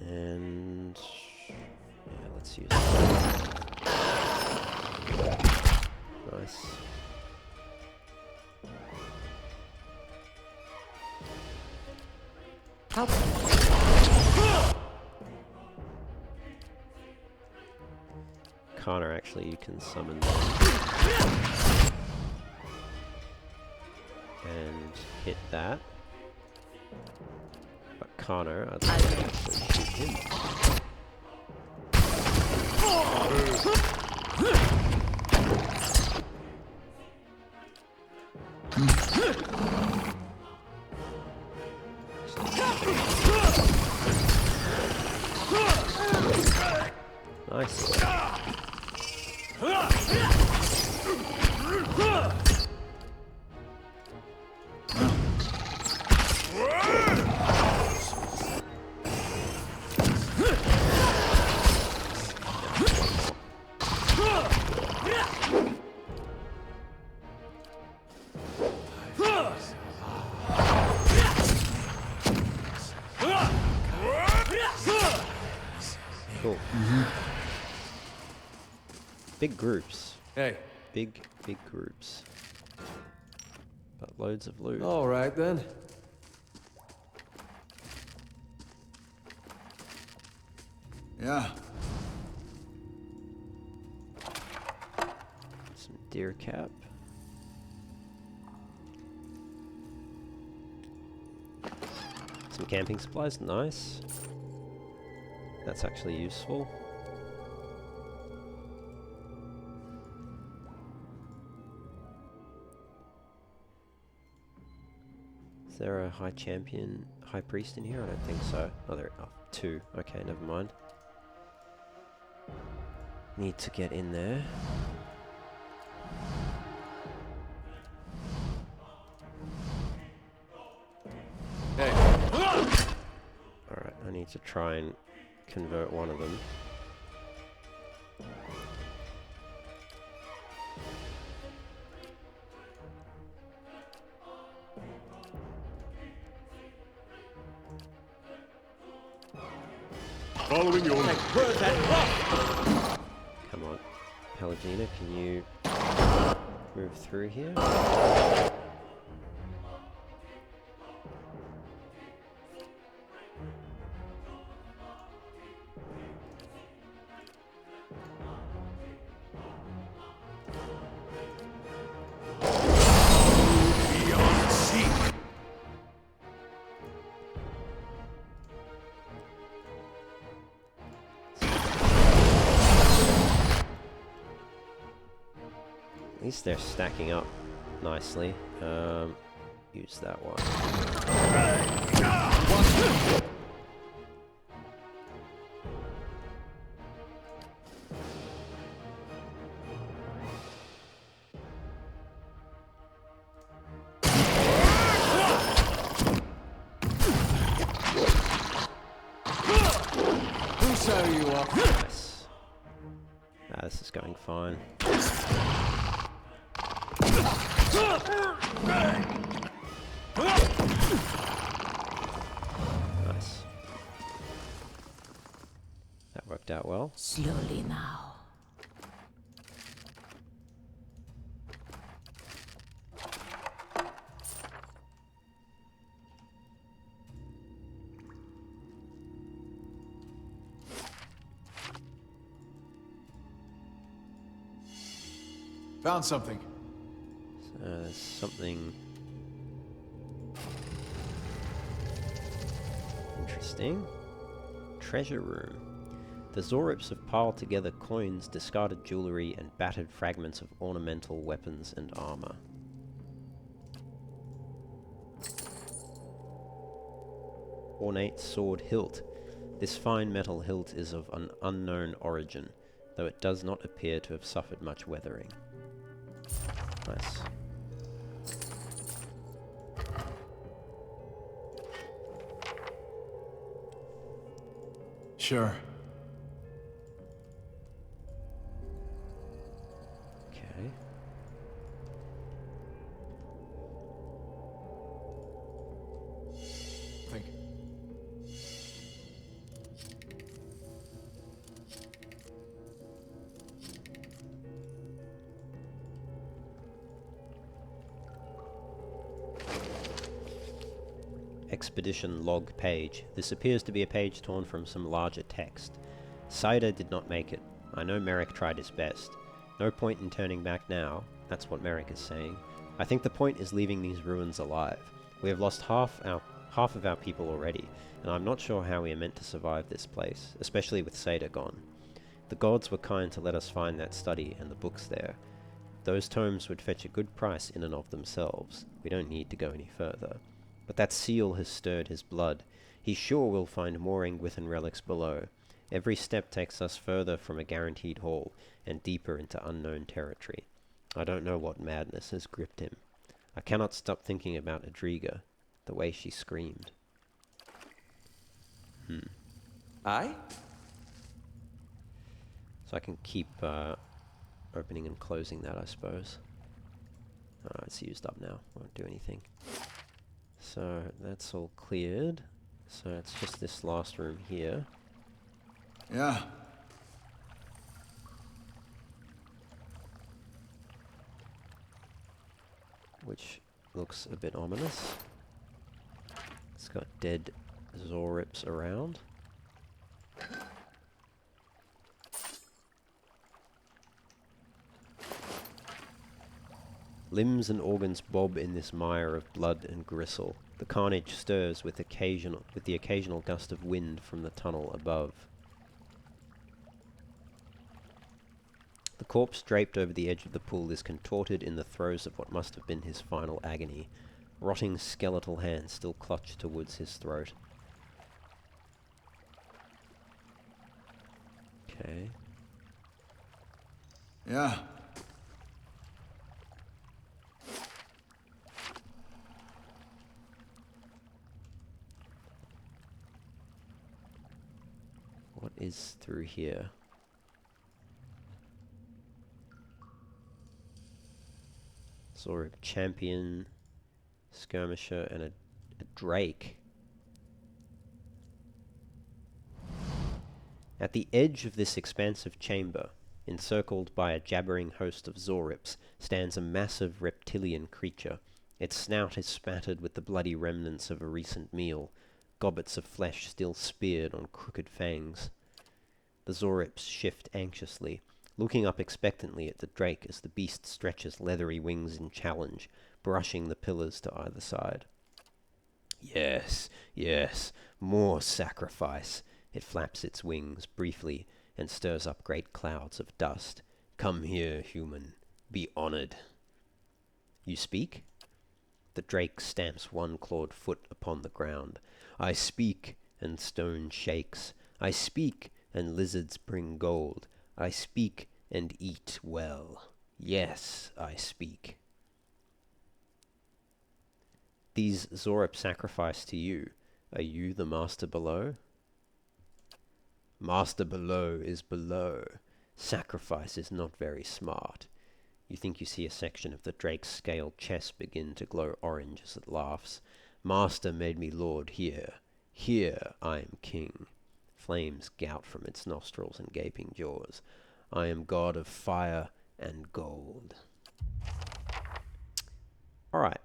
And yeah, let's use that. How Connor, actually, you can summon and hit that. But Connor, I'd like to actually shoot him. Nice. Cool. Big groups. Hey. Big groups. But loads of loot. All right then. Yeah. Some deer cap. Some camping supplies, nice. That's actually useful. Is there a high priest in here? I don't think so. Oh, there are two. Okay, never mind. Need to get in there. Hey. Alright, I need to try and convert one of them. Following your lead. Come on. Pelagina, can you move through here? At least they're stacking up nicely. Use that one. Who set you up? Nice. Ah, this is going fine. Nice. That worked out well. slowly now. Found something. There's something interesting. Treasure room. The Zorips have piled together coins, discarded jewelry, and battered fragments of ornamental weapons and armor. Ornate sword hilt. This fine metal hilt is of an unknown origin, though it does not appear to have suffered much weathering. Nice. Sure. Okay. Think. expedition log page. This appears to be a page torn from some larger text. Cider did not make it. I know Merrick tried his best. No point in turning back now. That's what Merrick is saying. I think the point is leaving these ruins alive. We have lost half of our people already, and I'm not sure how we are meant to survive this place, especially with Cider gone. The gods were kind to let us find that study and the books there. Those tomes would fetch a good price in and of themselves. We don't need to go any further. But that seal has stirred his blood. He's sure we'll find more Engwithan relics below. Every step takes us further from a guaranteed haul, and deeper into unknown territory. I don't know what madness has gripped him. I cannot stop thinking about Adriga, the way she screamed. Aye? So I can keep opening and closing that, I suppose. Oh, it's used up now. Won't do anything. So that's all cleared. So it's just this last room here. Yeah. Which looks a bit ominous. It's got dead Zorips around. Limbs and organs bob in this mire of blood and gristle. The carnage stirs with the occasional gust of wind from the tunnel above. The corpse draped over the edge of the pool is contorted in the throes of what must have been his final agony. Rotting skeletal hands still clutch towards his throat. Okay. Yeah. What is through here? Zorib champion, skirmisher, and a drake. At the edge of this expansive chamber, encircled by a jabbering host of Zorips, stands a massive reptilian creature. Its snout is spattered with the bloody remnants of a recent meal, gobbets of flesh still speared on crooked fangs. The Zorips shift anxiously, looking up expectantly at the drake as the beast stretches leathery wings in challenge, brushing the pillars to either side. Yes, yes, more sacrifice. It flaps its wings briefly and stirs up great clouds of dust. Come here, human. Be honored. You speak? The drake stamps one clawed foot upon the ground. I speak, and stone shakes. I speak, and lizards bring gold. I speak, and eat well. Yes, I speak. These Zorip sacrifice to you. Are you the master below? Master below is below. Sacrifice is not very smart. You think you see a section of the drake's scaled chest begin to glow orange as it laughs. Master made me lord here. Here I am king. Flames gout from its nostrils and gaping jaws. I am god of fire and gold. Alright.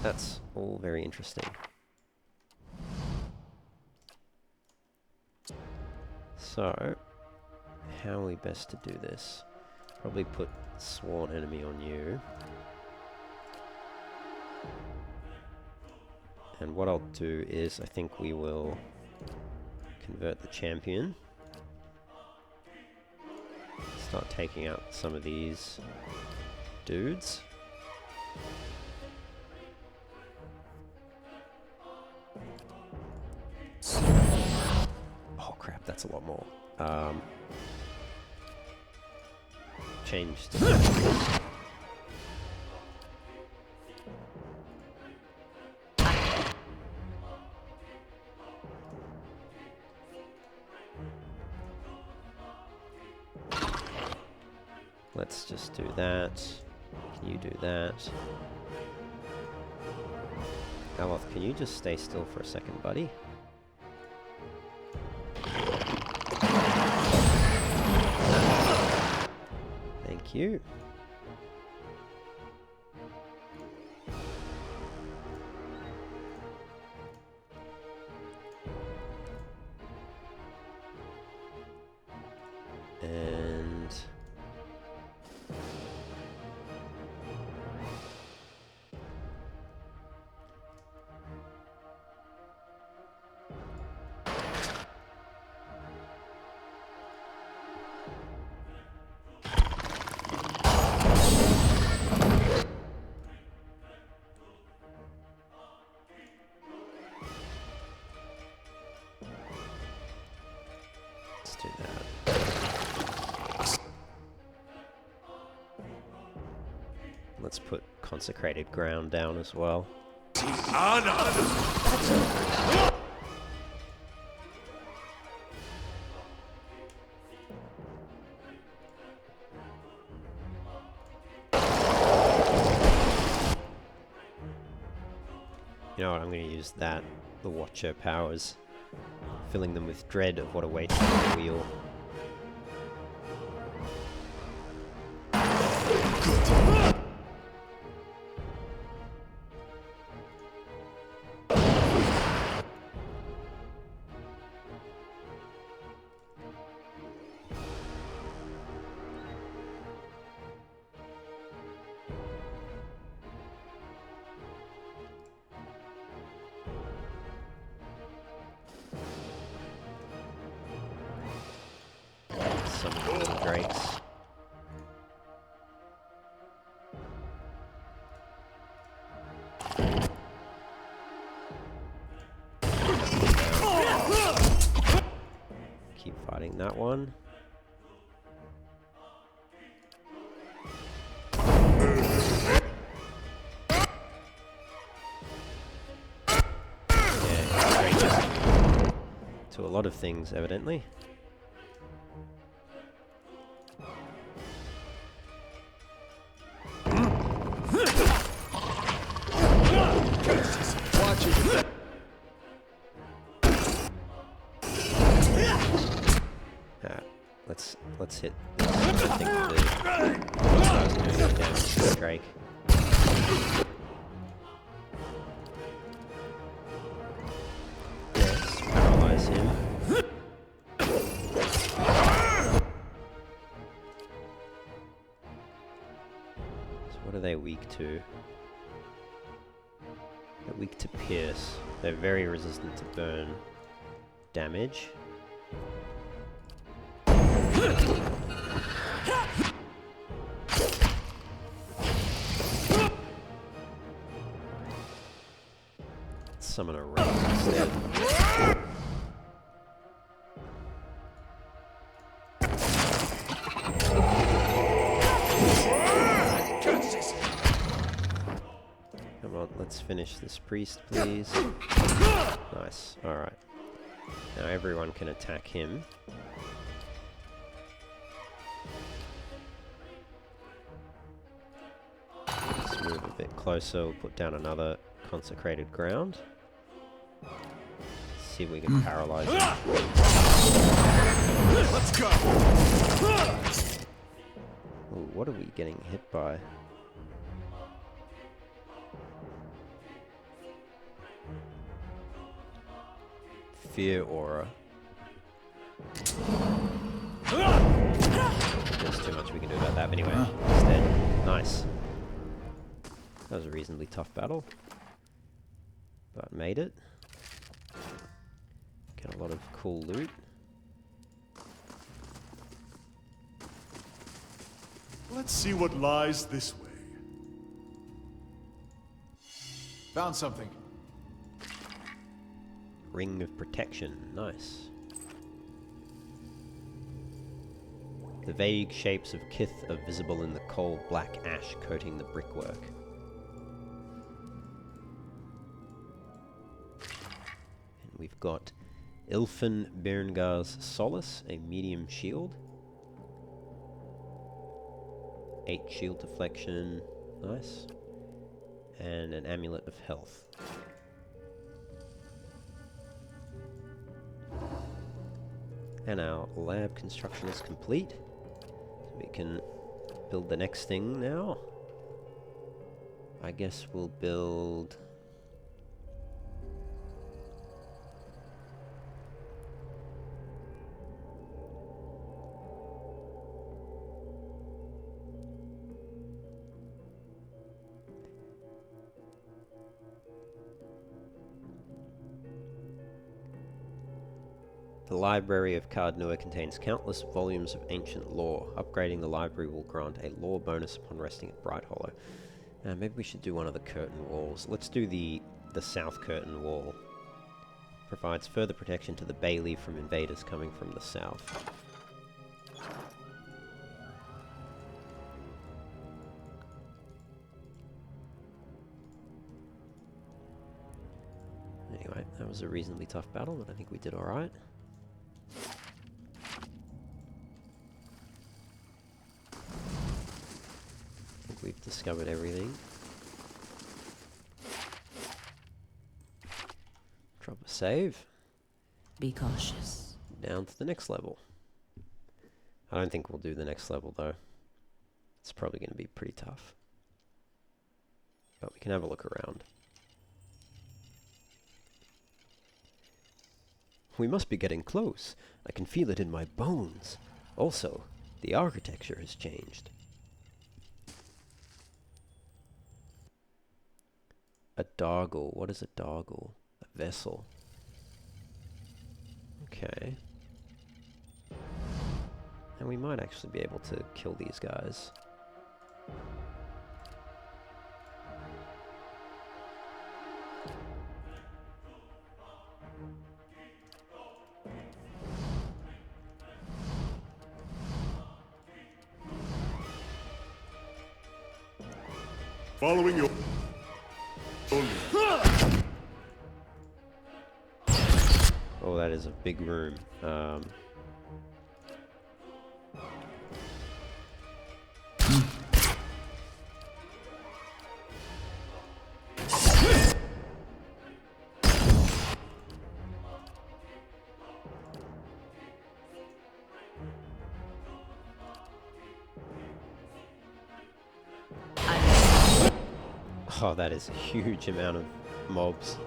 That's all very interesting. So, how are we best to do this? Probably put sworn enemy on you. And what I'll do is, I think we will convert the champion. Start taking out some of these dudes. Oh crap, that's a lot more. Change to... Let's just do that. Can you do that? Aloth, can you just stay still for a second, buddy? Thank you. consecrated ground down as well. You know what, I'm going to use that, the Watcher powers, filling them with dread of what awaits on the wheel. Summon the drakes. Keep fighting that one. Yeah, to a lot of things, evidently. Let's hit this. I think the doing damage to the Drake. Yes, paralyze him. So what are they weak to? They're weak to pierce. They're very resistant to burn damage. Summon a rat instead. Come on, let's finish this priest, please. Nice, alright. Now everyone can attack him. Let's move a bit closer, we'll put down another consecrated ground. See if we can paralyze him. Let's go! Ooh, what are we getting hit by? Fear aura. There's too much we can do about that, but anyway, instead. Nice. That was a reasonably tough battle, but made it. Get a lot of cool loot. Let's see what lies this way. Found something. Ring of protection, nice. The vague shapes of Kith are visible in the cold black ash coating the brickwork. And we've got Ilfin Berngar's Solace, a medium shield. 8 shield deflection, nice. And an amulet of health. And our lab construction is complete. So we can build the next thing now. I guess we'll build... The Library of Cardnua contains countless volumes of ancient lore. Upgrading the library will grant a lore bonus upon resting at Bright Hollow. Maybe we should do one of the curtain walls. Let's do the south curtain wall. Provides further protection to the Bailey from invaders coming from the south. Anyway, that was a reasonably tough battle, but I think we did alright. I think we've discovered everything. Drop a save. Be cautious. Down to the next level. I don't think we'll do the next level though. It's probably going to be pretty tough. But we can have a look around. We must be getting close. I can feel it in my bones. Also, the architecture has changed. A doggle. What is a doggle? A vessel. Okay. And we might actually be able to kill these guys. Following your... Oh, that is a big room. Oh, that is a huge amount of mobs.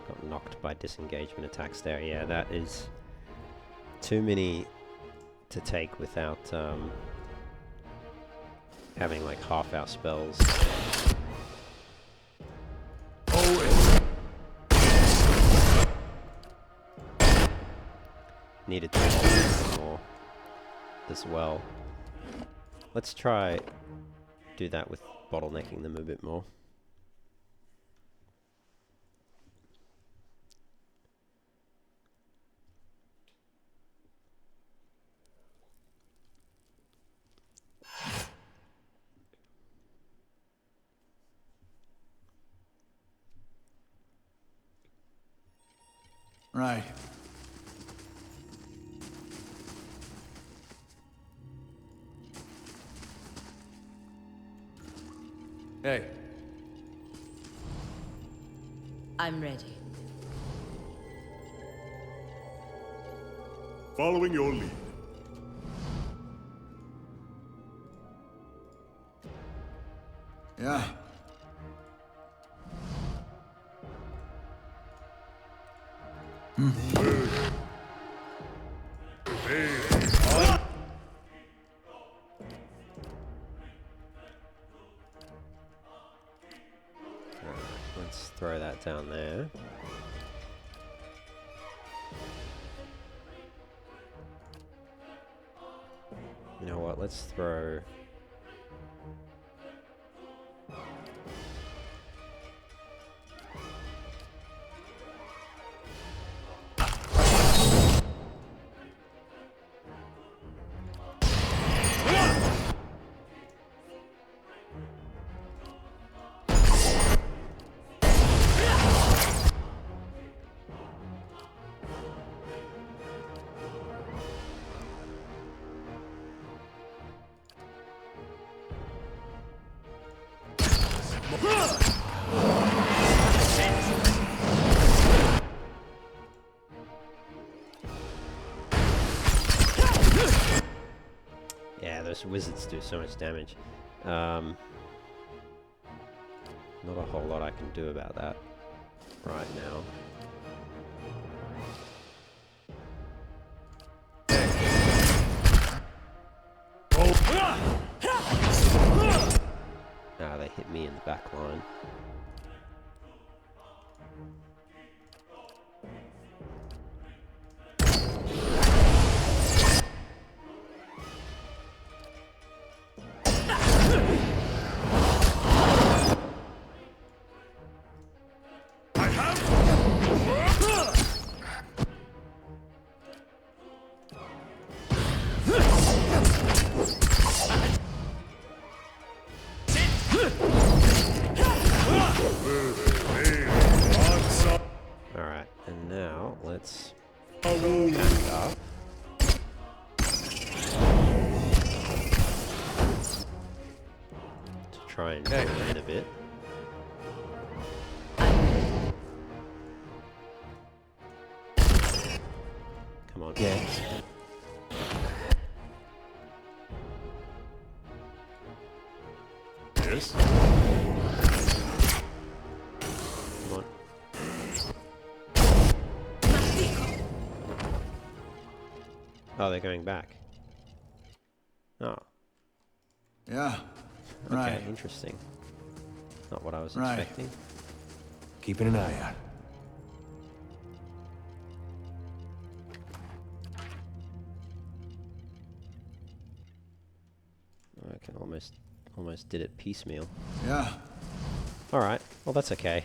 Got knocked by disengagement attacks there. Yeah, that is too many to take without having like half our spells. Needed to do more as well. Let's try do that with bottlenecking them a bit more. Right. Hey, I'm ready. Following your lead. Yeah. Let's throw that down there. You know what, let's throw... Yeah, those wizards do so much damage. Not a whole lot I can do about that right now. Ah, they hit me in the back line. I have let's back up. To try and pull it in a bit. Come on. Yeah. Yes? Come on. Oh, they're going back. Oh. Yeah. Okay, Right. interesting. Not what I was Right. expecting. Keeping an eye out. I can almost did it piecemeal. Yeah. Alright, well that's okay.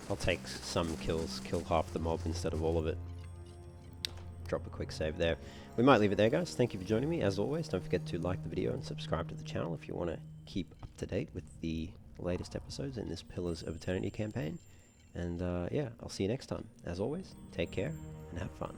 I'll take some kills, kill half the mob instead of all of it. Drop a quick save there. We might leave it there, guys. Thank you for joining me. As always, don't forget to like the video and subscribe to the channel if you want to keep up to date with the latest episodes in this Pillars of Eternity campaign. And yeah, I'll see you next time. As always, take care and have fun.